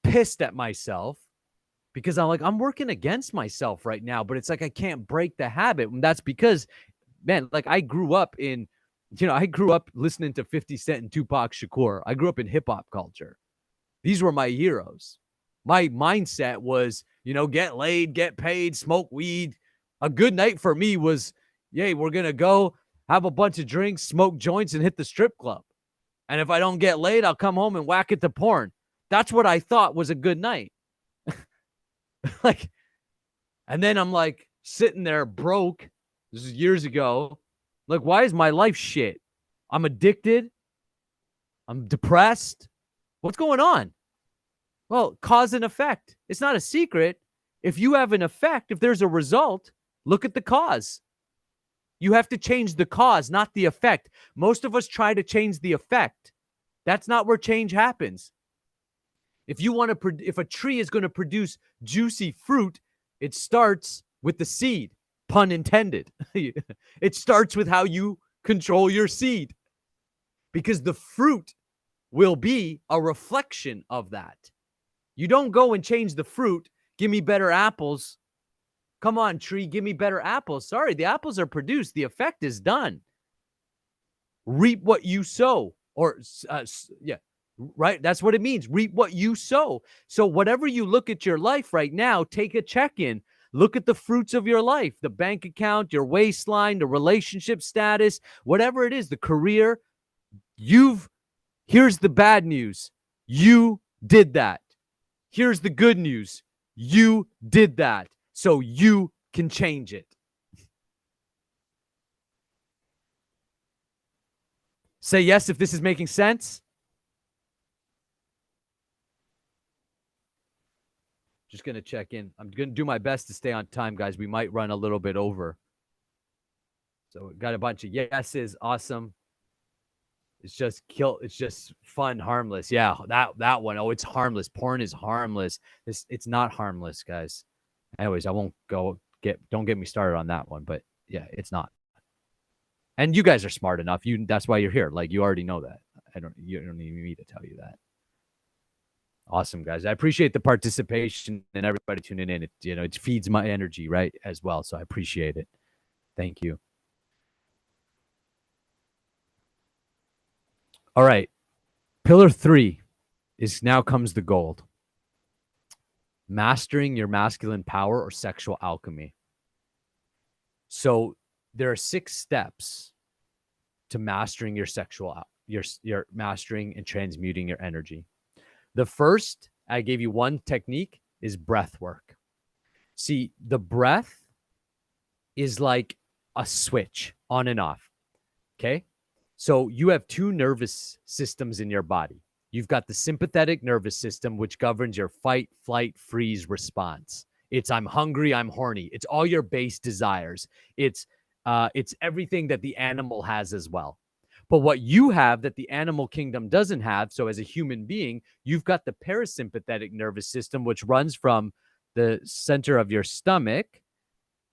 pissed at myself because I'm working against myself right now, but it's like I can't break the habit. And that's because, man, like I grew up listening to 50 Cent and Tupac Shakur. I grew up in hip hop culture. These were my heroes. My mindset was, get laid, get paid, smoke weed. A good night for me was, yay, we're going to go have a bunch of drinks, smoke joints, and hit the strip club. And if I don't get laid, I'll come home and whack it to porn. That's what I thought was a good night. And then I'm like sitting there broke. This is years ago. Like, why is my life shit? I'm addicted. I'm depressed. What's going on? Well, cause and effect. It's not a secret. If you have an effect, if there's a result, look at the cause. You have to change the cause, not the effect. Most of us try to change the effect. That's not where change happens. If a tree is going to produce juicy fruit, it starts with the seed, pun intended. It starts with how you control your seed, because the fruit will be a reflection of that. You don't go and change the fruit. Give me better apples. Come on, tree, give me better apples. Sorry, the apples are produced. The effect is done. Reap what you sow. Right? That's what it means. Reap what you sow. So whatever you look at your life right now, take a check-in. Look at the fruits of your life, the bank account, your waistline, the relationship status, whatever it is, the career. Here's the bad news. You did that. Here's the good news. You did that. So you can change it. Say yes if this is making sense. Just going to check in. I'm going to do my best to stay on time, guys. We might run a little bit over. So we got a bunch of yeses. Awesome. It's just fun, harmless. Yeah, that one. Oh, it's harmless. Porn is harmless. It's not harmless, guys. Anyways, I won't don't get me started on that one, but yeah, it's not. And you guys are smart enough. That's why you're here. Like, you already know that. You don't need me to tell you that. Awesome, guys. I appreciate the participation and everybody tuning in. It feeds my energy, right, as well. So I appreciate it. Thank you. All right. Pillar 3 is now comes the gold. Mastering your masculine power or sexual alchemy. So there are 6 steps to mastering your your mastering and transmuting your energy. The first, I gave you one technique, is breath work. See, the breath is like a switch on and off. Okay? So you have 2 nervous systems in your body. You've got the sympathetic nervous system, which governs your fight, flight, freeze response. It's I'm hungry, I'm horny. It's all your base desires. It's everything that the animal has as well. But what you have that the animal kingdom doesn't have, so as a human being, you've got the parasympathetic nervous system, which runs from the center of your stomach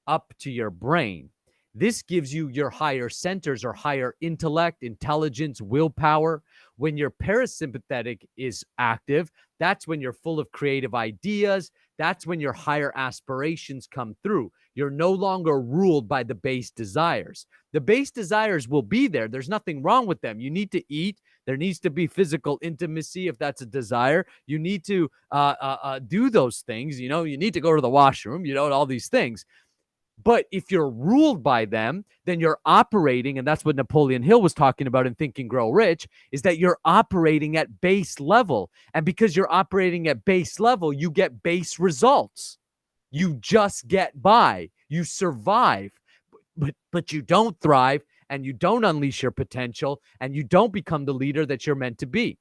up to your brain. This gives you your higher centers or higher intellect, intelligence, willpower. When your parasympathetic is active, that's when you're full of creative ideas. That's when your higher aspirations come through. You're no longer ruled by the base desires. The base desires will be there. There's nothing wrong with them. You need to eat. There needs to be physical intimacy if that's a desire. You need to do those things. You need to go to the washroom, all these things. But if you're ruled by them, then you're operating, and that's what Napoleon Hill was talking about in Think and Grow Rich, is that you're operating at base level. And because you're operating at base level, you get base results. You just get by. You survive. But you don't thrive, and you don't unleash your potential, and you don't become the leader that you're meant to be,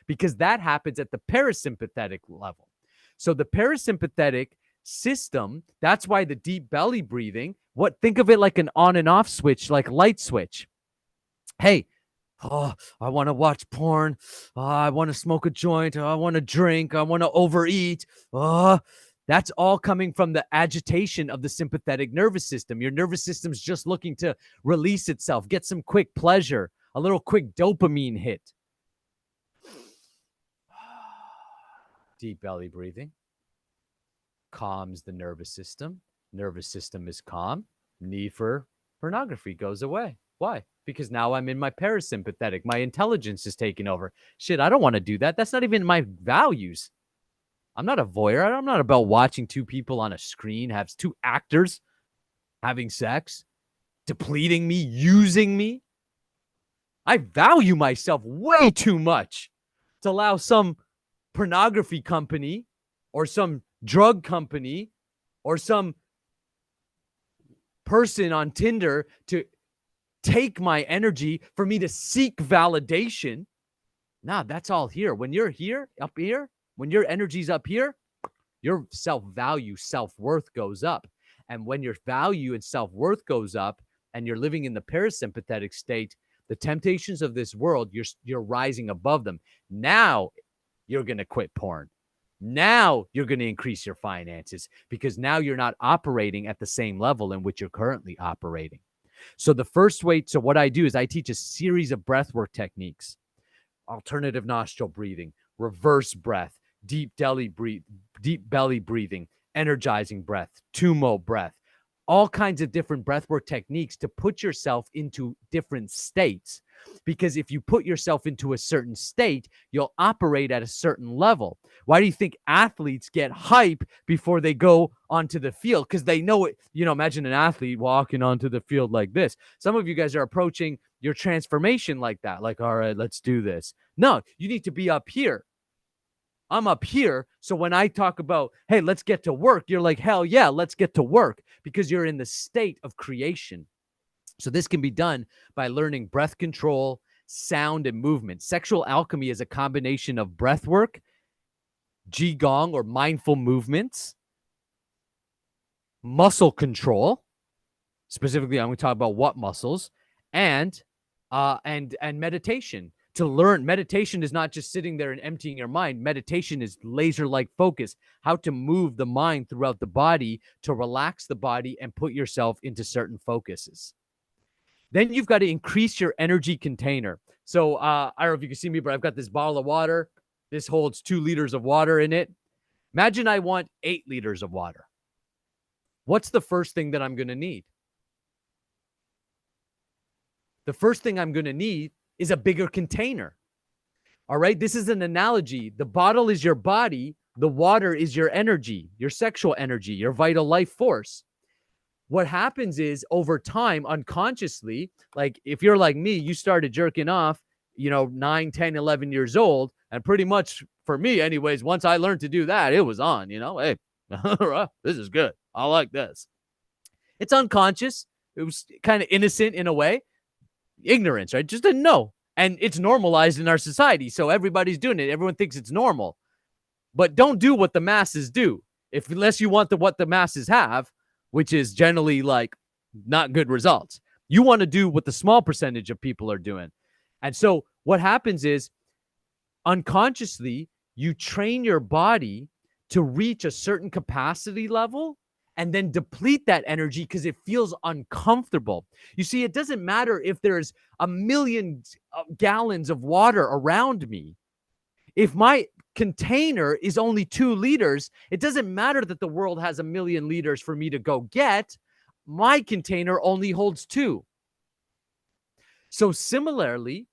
because that happens at the parasympathetic level. So the parasympathetic system, that's why the deep belly breathing, think of it like an on and off switch, like light switch. Hey, I want to watch porn. I want to smoke a joint. I want to drink. I want to overeat. That's all coming from the agitation of the sympathetic nervous system. Your nervous system's just looking to release itself, get some quick pleasure, a little quick dopamine hit. Deep belly breathing calms the nervous system. Nervous system is calm. Need for pornography goes away. Why? Because now I'm in my parasympathetic. My intelligence is taking over. Shit, I don't want to do that. That's not even my values. I'm not a voyeur. I'm not about watching 2 people on a screen, have 2 actors having sex, depleting me, using me. I value myself way too much to allow some pornography company or some drug company or some person on Tinder to take my energy, for me to seek validation. Nah, that's all here. When you're here, up here, when your energy's up here, your self-value, self-worth goes up. And when your value and self-worth goes up and you're living in the parasympathetic state, the temptations of this world, you're rising above them. Now you're going to quit porn. Now you're going to increase your finances because now you're not operating at the same level in which you're currently operating. So the first way, so what I do is I teach a series of breathwork techniques: alternative nostril breathing, reverse breath, deep belly breathing, energizing breath, tumo breath, all kinds of different breathwork techniques to put yourself into different states. Because if you put yourself into a certain state, you'll operate at a certain level. Why do you think athletes get hype before they go onto the field? Because they know it. Imagine an athlete walking onto the field like this. Some of you guys are approaching your transformation like that. Like, all right, let's do this. No, you need to be up here. I'm up here. So when I talk about, hey, let's get to work, you're like, hell yeah, let's get to work, because you're in the state of creation. So this can be done by learning breath control, sound, and movement. Sexual alchemy is a combination of breath work, qigong or mindful movements, muscle control. Specifically, I'm going to talk about what muscles, and meditation. To learn, meditation is not just sitting there and emptying your mind. Meditation is laser-like focus, how to move the mind throughout the body to relax the body and put yourself into certain focuses. Then you've got to increase your energy container. So I don't know if you can see me, but I've got this bottle of water. This holds 2 liters of water in it. Imagine I want 8 liters of water. What's the first thing that I'm going to need? The first thing I'm going to need is a bigger container. All right. This is an analogy. The bottle is your body. The water is your energy, your sexual energy, your vital life force. What happens is over time, unconsciously, like if you're like me, you started jerking off, 9, 10, 11 years old. And pretty much for me anyways, once I learned to do that, it was on, hey, this is good. I like this. It's unconscious. It was kind of innocent in a way. Ignorance, right? Just didn't know. And it's normalized in our society. So everybody's doing it. Everyone thinks it's normal. But don't do what the masses do. Unless you want what the masses have, which is generally like not good results. You want to do what the small percentage of people are doing. And so what happens is unconsciously, you train your body to reach a certain capacity level and then deplete that energy because it feels uncomfortable. You see, it doesn't matter if there's 1 million gallons of water around me. If my container is only 2 liters, it doesn't matter that the world has 1 million liters for me to go get. My container only holds 2. So similarly,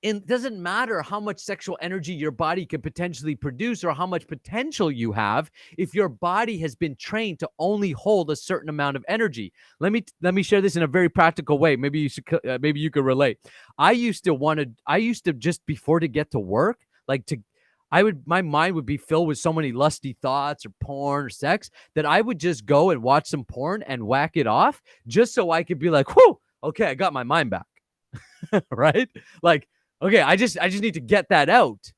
it doesn't matter how much sexual energy your body can potentially produce or how much potential you have if your body has been trained to only hold a certain amount of energy. Let me share this in a very practical way. Maybe you could relate. I used to just before to get to work, my mind would be filled with so many lusty thoughts or porn or sex that I would just go and watch some porn and whack it off just so I could be like, whoo, okay, I got my mind back. Right? Like, okay, I just need to get that out.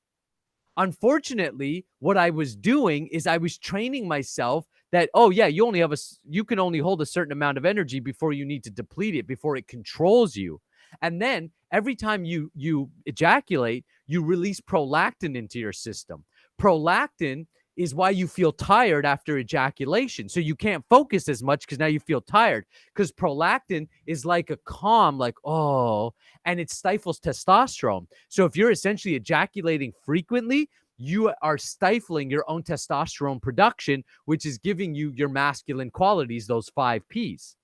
Unfortunately, what I was doing is I was training myself that, oh yeah, you can only hold a certain amount of energy before you need to deplete it, before it controls you. And then every time you ejaculate, you release prolactin into your system. Prolactin is why you feel tired after ejaculation. So you can't focus as much because now you feel tired, because prolactin is like a calm, like, oh, and it stifles testosterone. So if you're essentially ejaculating frequently, you are stifling your own testosterone production, which is giving you your masculine qualities, those 5 Ps.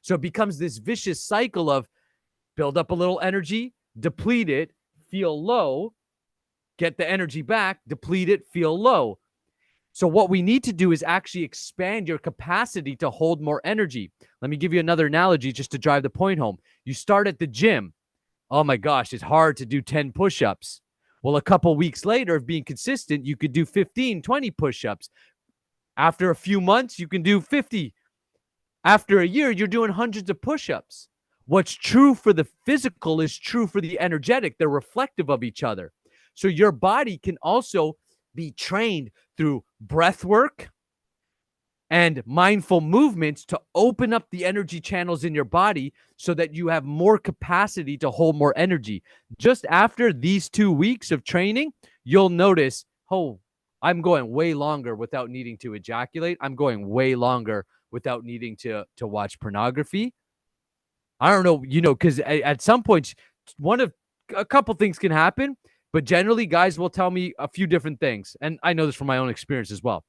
So it becomes this vicious cycle of build up a little energy, deplete it, feel low, get the energy back, deplete it, feel low. So what we need to do is actually expand your capacity to hold more energy. Let me give you another analogy just to drive the point home. You start at the gym. Oh my gosh, it's hard to do 10 push-ups. Well, a couple weeks later, of being consistent, you could do 15, 20 push-ups. After a few months, you can do 50. After a year, you're doing hundreds of push-ups. What's true for the physical is true for the energetic. They're reflective of each other. So your body can also be trained through breath work and mindful movements to open up the energy channels in your body so that you have more capacity to hold more energy. Just after these 2 weeks of training, you'll notice, oh, I'm going way longer without needing to ejaculate. I'm going way longer without needing to watch pornography. I don't know, because at some point, a couple things can happen, but generally guys will tell me a few different things. And I know this from my own experience as well.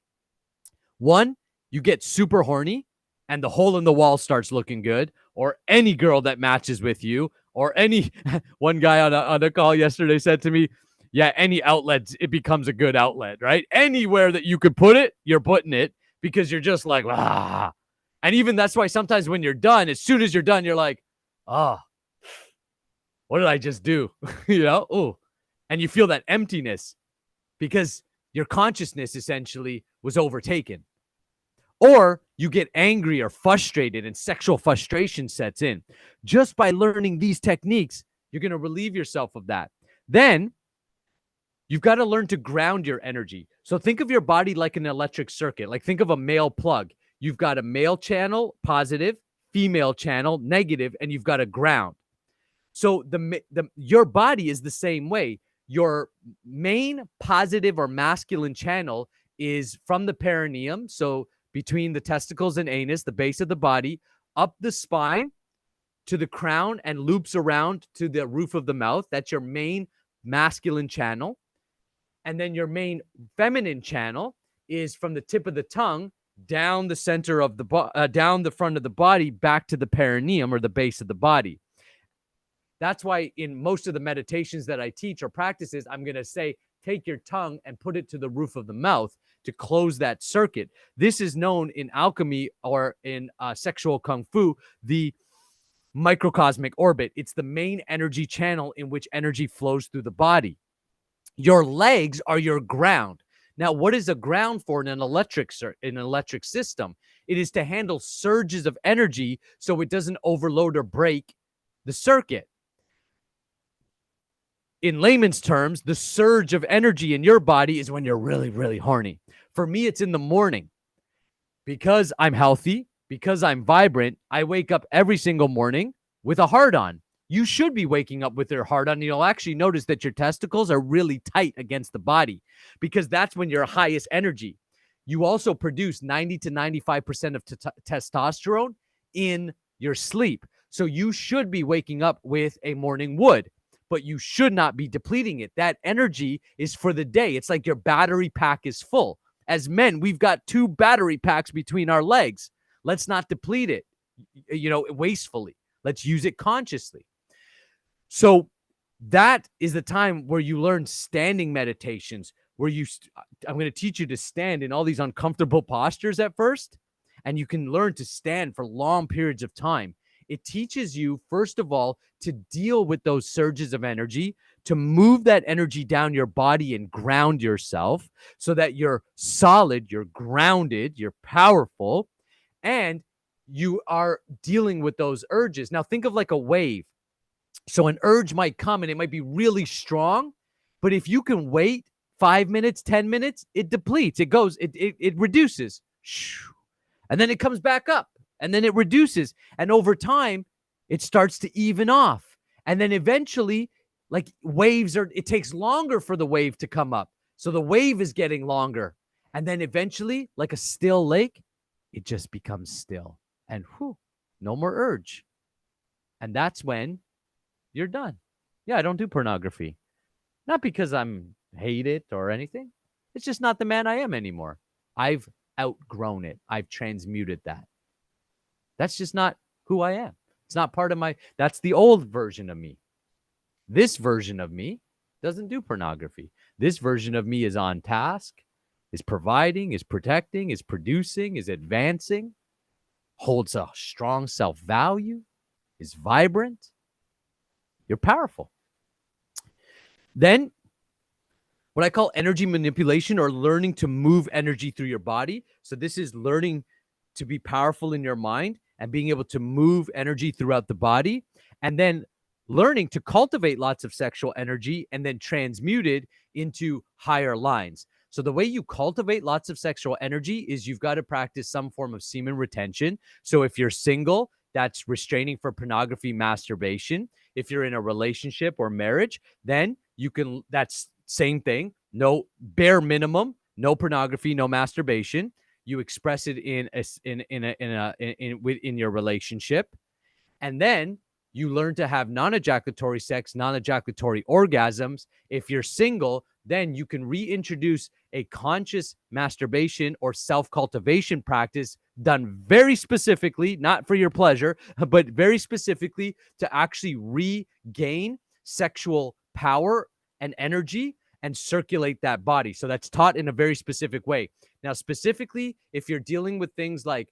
One, you get super horny and the hole in the wall starts looking good, or any girl that matches with you, or any one guy on a call yesterday said to me, yeah, any outlet, it becomes a good outlet, right? Anywhere that you could put it, you're putting it because you're just like, ah. And even that's why sometimes when you're done, as soon as you're done, you're like, ah, what did I just do? Oh, and you feel that emptiness because your consciousness essentially was overtaken. Or you get angry or frustrated and sexual frustration sets in. Just by learning these techniques, you're going to relieve yourself of that. Then you've got to learn to ground your energy. So think of your body like an electric circuit. Like think of a male plug. You've got a male channel, positive, female channel, negative, and you've got a ground. So your body is the same way. Your main positive or masculine channel is from the perineum. So between the testicles and anus, the base of the body, up the spine to the crown and loops around to the roof of the mouth. That's your main masculine channel. And then your main feminine channel is from the tip of the tongue down the center of down the front of the body back to the perineum or the base of the body. That's why in most of the meditations that I teach or practices, I'm going to say, take your tongue and put it to the roof of the mouth to close that circuit. This is known in alchemy or in sexual kung fu, the microcosmic orbit. It's the main energy channel in which energy flows through the body. Your legs are your ground. Now, what is a ground for in an electric system? It is to handle surges of energy so it doesn't overload or break the circuit. In layman's terms, the surge of energy in your body is when you're really, really horny. For me, it's in the morning. Because I'm healthy, because I'm vibrant, I wake up every single morning with a heart on. You should be waking up with your heart on. You'll actually notice that your testicles are really tight against the body because that's when you're highest energy. You also produce 90 to 95% of testosterone in your sleep. So you should be waking up with a morning wood, but you should not be depleting it. That energy is for the day. It's like your battery pack is full. As men, we've got 2 battery packs between our legs. Let's not deplete it, wastefully. Let's use it consciously. So that is the time where you learn standing meditations, where I'm going to teach you to stand in all these uncomfortable postures at first, and you can learn to stand for long periods of time. It teaches you, first of all, to deal with those surges of energy, to move that energy down your body and ground yourself so that you're solid, you're grounded, you're powerful, and you are dealing with those urges. Now, think of like a wave. So an urge might come and it might be really strong, but if you can wait 5 minutes, 10 minutes, it depletes. It goes, it reduces. And then it comes back up and then it reduces. And over time, it starts to even off. And then eventually, like it takes longer for the wave to come up. So the wave is getting longer. And then eventually, like a still lake, it just becomes still. And no more urge. And that's when you're done. Yeah, I don't do pornography. Not because I'm hate it or anything. It's just not the man I am anymore. I've outgrown it. I've transmuted that. That's just not who I am. It's not part of that's the old version of me. This version of me doesn't do pornography. This version of me is on task, is providing, is protecting, is producing, is advancing, holds a strong self-value, is vibrant. You're powerful. Then what I call energy manipulation, or learning to move energy through your body. So this is learning to be powerful in your mind and being able to move energy throughout the body, and then learning to cultivate lots of sexual energy and then transmute it into higher lines. So the way you cultivate lots of sexual energy is you've got to practice some form of semen retention. So if you're single, that's restraining for pornography, masturbation. If you're in a relationship or marriage, then you can, that's same thing. No, bare minimum, no pornography, no masturbation. You express it in your relationship, and then you learn to have non-ejaculatory sex, non-ejaculatory orgasms. If you're single, then you can reintroduce a conscious masturbation or self-cultivation practice done very specifically, not for your pleasure, but very specifically to actually regain sexual power and energy and circulate that body. So that's taught in a very specific way. Now, specifically, if you're dealing with things like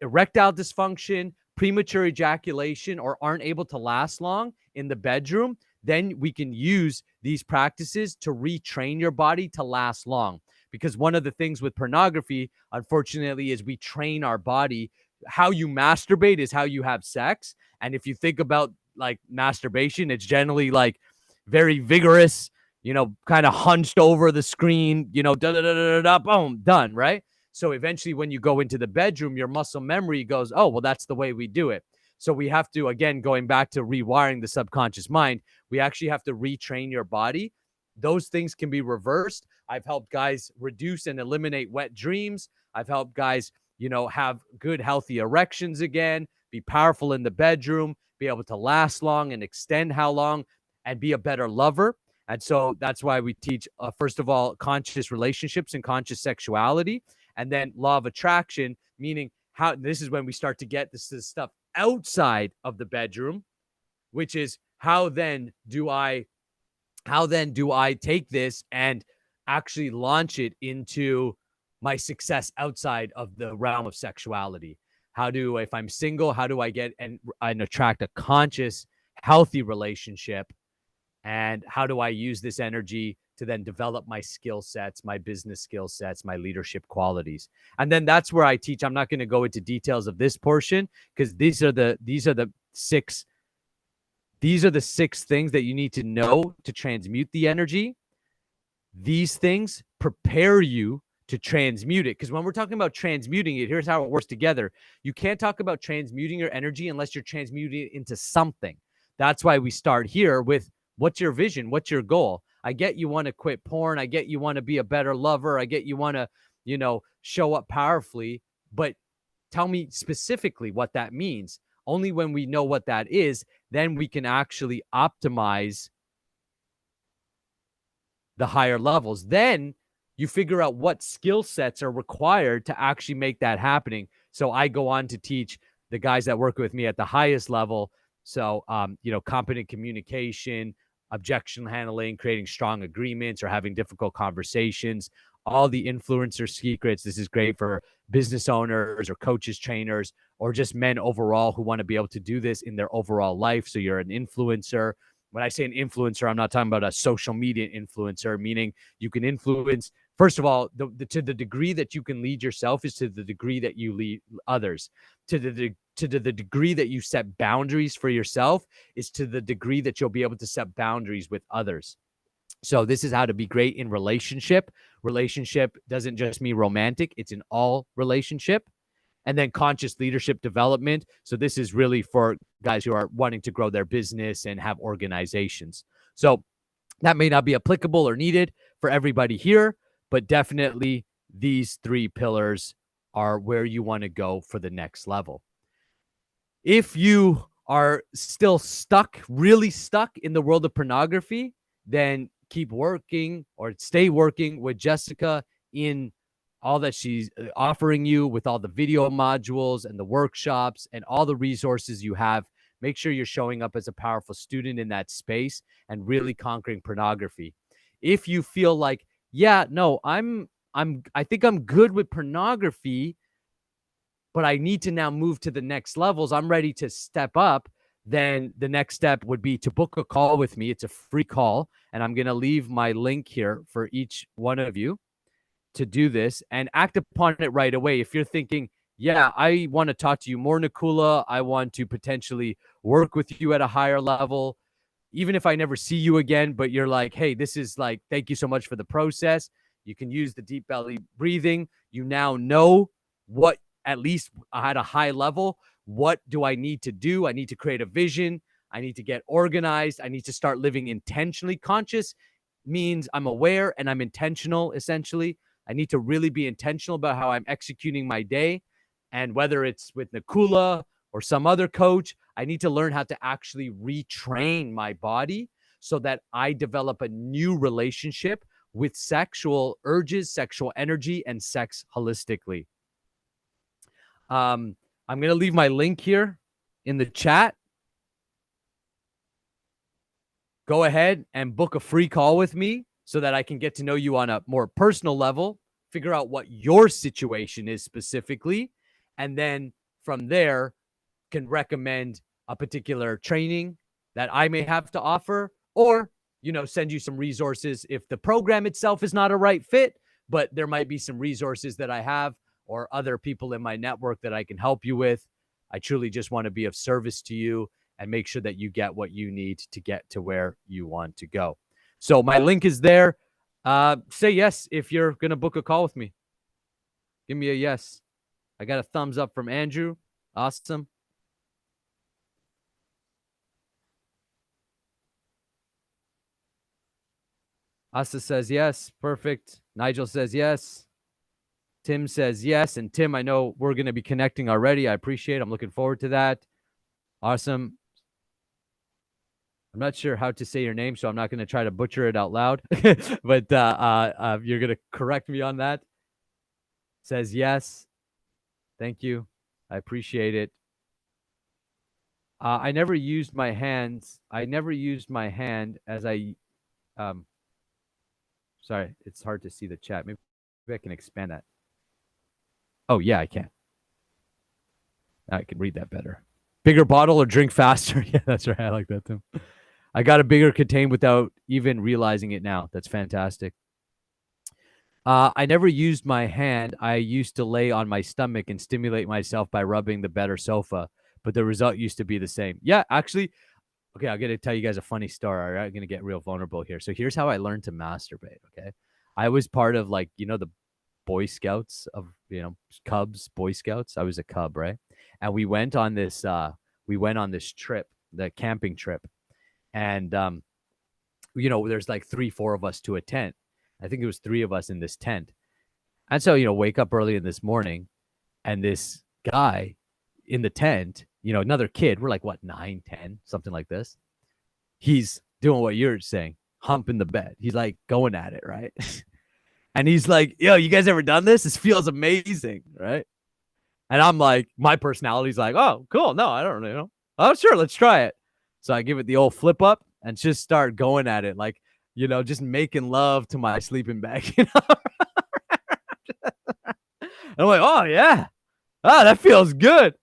erectile dysfunction, premature ejaculation, or aren't able to last long in the bedroom, then we can use these practices to retrain your body to last long. Because one of the things with pornography, unfortunately, is we train our body. How you masturbate is how you have sex. And if you think about like masturbation, it's generally like very vigorous, kind of hunched over the screen, da da da da da, boom, done, right? So eventually, when you go into the bedroom, your muscle memory goes, oh, well, that's the way we do it. So we have to, again, going back to rewiring the subconscious mind, we actually have to retrain your body. Those things can be reversed. I've helped guys reduce and eliminate wet dreams. I've helped guys, have good, healthy erections again, be powerful in the bedroom, be able to last long and extend how long, and be a better lover. And so that's why we teach, first of all, conscious relationships and conscious sexuality. And then law of attraction, meaning how this is when we start to get this stuff outside of the bedroom, which is how then do I take this and actually launch it into my success outside of the realm of sexuality? If I'm single, how do I get and attract a conscious, healthy relationship? And how do I use this energy to then develop my skill sets, my business skill sets, my leadership qualities? And then that's where I teach. I'm not going to go into details of this portion because these are the six things that you need to know to transmute the energy. These things prepare you to transmute it. Because when we're talking about transmuting it, here's how it works together. You can't talk about transmuting your energy unless you're transmuting it into something. That's why we start here with, what's your vision? What's your goal? I get you want to quit porn. I get you want to be a better lover. I get you want to, show up powerfully. But tell me specifically what that means. Only when we know what that is, then we can actually optimize the higher levels. Then you figure out what skill sets are required to actually make that happening. So I go on to teach the guys that work with me at the highest level. So, competent communication, objection handling, creating strong agreements, or having difficult conversations, all the influencer secrets. This is great for business owners or coaches, trainers, or just men overall who want to be able to do this in their overall life. So you're an influencer. When I say an influencer, I'm not talking about a social media influencer, meaning you can influence. First of all, to the degree that you can lead yourself is to the degree that you lead others. To the degree that you set boundaries for yourself is to the degree that you'll be able to set boundaries with others. So this is how to be great in relationship. Relationship doesn't just mean romantic. It's in all relationship. And then conscious leadership development. So this is really for guys who are wanting to grow their business and have organizations. So that may not be applicable or needed for everybody here, but definitely these three pillars are where you want to go for the next level. If you are still stuck, really stuck in the world of pornography, then keep working or stay working with Jessica in all that she's offering you, with all the video modules and the workshops and all the resources you have. Make sure you're showing up as a powerful student in that space and really conquering pornography. If you feel like, yeah, no, I think I'm good with pornography, but I need to now move to the next levels, I'm ready to step up, then the next step would be to book a call with me. It's a free call, and I'm going to leave my link here for each one of you to do this and act upon it right away. If you're thinking, yeah, I want to talk to you more, Nakula. I want to potentially work with you at a higher level, even if I never see you again, but you're like, hey, this is like, thank you so much for the process. You can use the deep belly breathing. You now know what, at least at a high level, what do I need to do? I need to create a vision. I need to get organized. I need to start living intentionally. Conscious means I'm aware and I'm intentional, essentially. I need to really be intentional about how I'm executing my day. And whether it's with Nakula or some other coach, I need to learn how to actually retrain my body so that I develop a new relationship with sexual urges, sexual energy, and sex holistically. I'm going to leave my link here in the chat. Go ahead and book a free call with me so that I can get to know you on a more personal level, figure out what your situation is specifically, and then from there can recommend a particular training that I may have to offer, or, send you some resources if the program itself is not a right fit, but there might be some resources that I have or other people in my network that I can help you with. I truly just want to be of service to you and make sure that you get what you need to get to where you want to go. So my link is there. Say yes if you're going to book a call with me. Give me a yes. I got a thumbs up from Andrew. Awesome. Asa says yes. Perfect. Nigel says yes. Tim says yes. And Tim, I know we're going to be connecting already. I appreciate it. I'm looking forward to that. Awesome. I'm not sure how to say your name, so I'm not going to try to butcher it out loud. But you're going to correct me on that. Says yes. Thank you. I appreciate it. I never used my hands. I never used my hand as sorry, it's hard to see the chat. Maybe I can expand that. Oh, yeah, I can. I can read that better. Bigger bottle or drink faster? Yeah, that's right. I like that too. I got a bigger contain without even realizing it now. That's fantastic. I never used my hand. I used to lay on my stomach and stimulate myself by rubbing the bed or sofa, but the result used to be the same. Yeah, actually, okay, I'm going to tell you guys a funny story. All right, I'm going to get real vulnerable here. So here's how I learned to masturbate, okay? I was part of the Boy Scouts of, Cubs, Boy Scouts. I was a Cub, right? And we went on this trip, the camping trip. And there's like 3-4 of us to a tent. I think it was 3 of us in this tent. And so, wake up early in this morning and this guy in the tent, another kid, we're like, what, 9, 10, something like this. He's doing what you're saying, humping the bed. He's like going at it, right? And he's like, yo, you guys ever done this? This feels amazing, right? And I'm like, my personality's like, oh, cool. No, I don't know. Oh, sure, let's try it. So I give it the old flip up and just start going at it, like, just making love to my sleeping bag. I'm like, oh yeah, that feels good.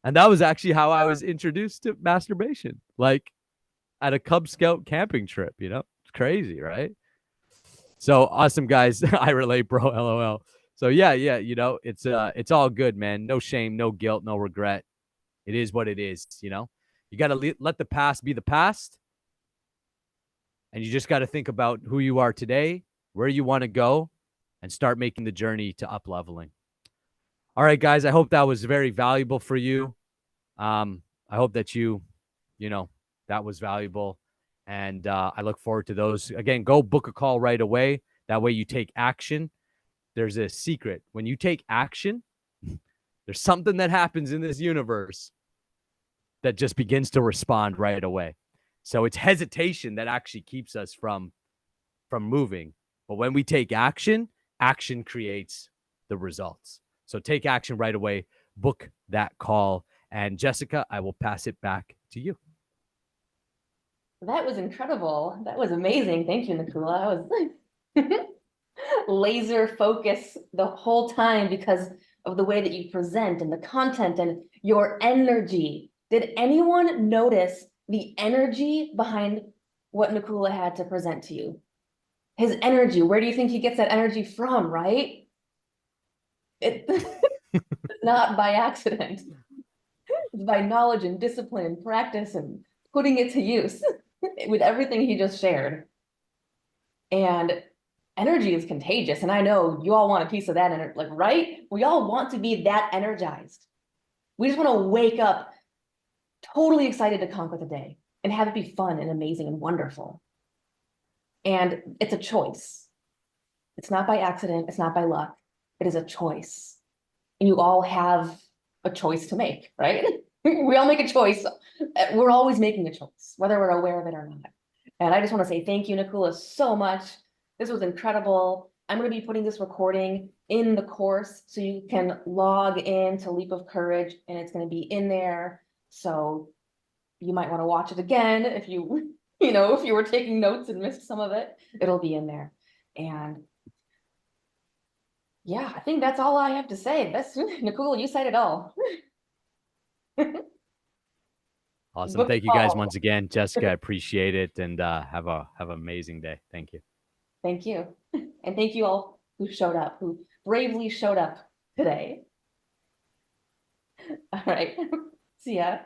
And that was actually how I was introduced to masturbation, like at a Cub Scout camping trip. It's crazy, right? So awesome, guys. I relate, bro. LOL. So yeah, it's all good, man. No shame, no guilt, no regret. It is what it is. You got to let the past be the past, and you just got to think about who you are today, where you want to go, and start making the journey to up leveling. All right, guys. I hope that was very valuable for you. I hope that that was valuable. And I look forward to those. Again, go book a call right away. That way you take action. There's a secret. When you take action, there's something that happens in this universe that just begins to respond right away. So it's hesitation that actually keeps us from moving. But when we take action, action creates the results. So take action right away. Book that call. And Jessica, I will pass it back to you. That was incredible. That was amazing. Thank you, Nakula. I was laser focus the whole time because of the way that you present and the content and your energy. Did anyone notice the energy behind what Nakula had to present to you? His energy, where do you think he gets that energy from, right? Now not by accident. It's by knowledge and discipline and practice and putting it to use with everything he just shared. And energy is contagious. And I know you all want a piece of that energy, like, right? We all want to be that energized. We just want to wake up totally excited to conquer the day and have it be fun and amazing and wonderful. And it's a choice. It's not by accident. It's not by luck. It is a choice. And you all have a choice to make, right? We all make a choice. We're always making a choice, whether we're aware of it or not. And I just want to say thank you, Nakula, so much. This was incredible. I'm going to be putting this recording in the course so you can log in to Leap of Courage, and it's going to be in there. So you might want to watch it again if you, if you were taking notes and missed some of it, it'll be in there. And yeah, I think that's all I have to say. That's Nakula, you said it all. Awesome. Book Thank you guys all. once again. Jessica, I appreciate it. And have an amazing day. Thank you. Thank you. And thank you all who showed up, who bravely showed up today. All right. See ya.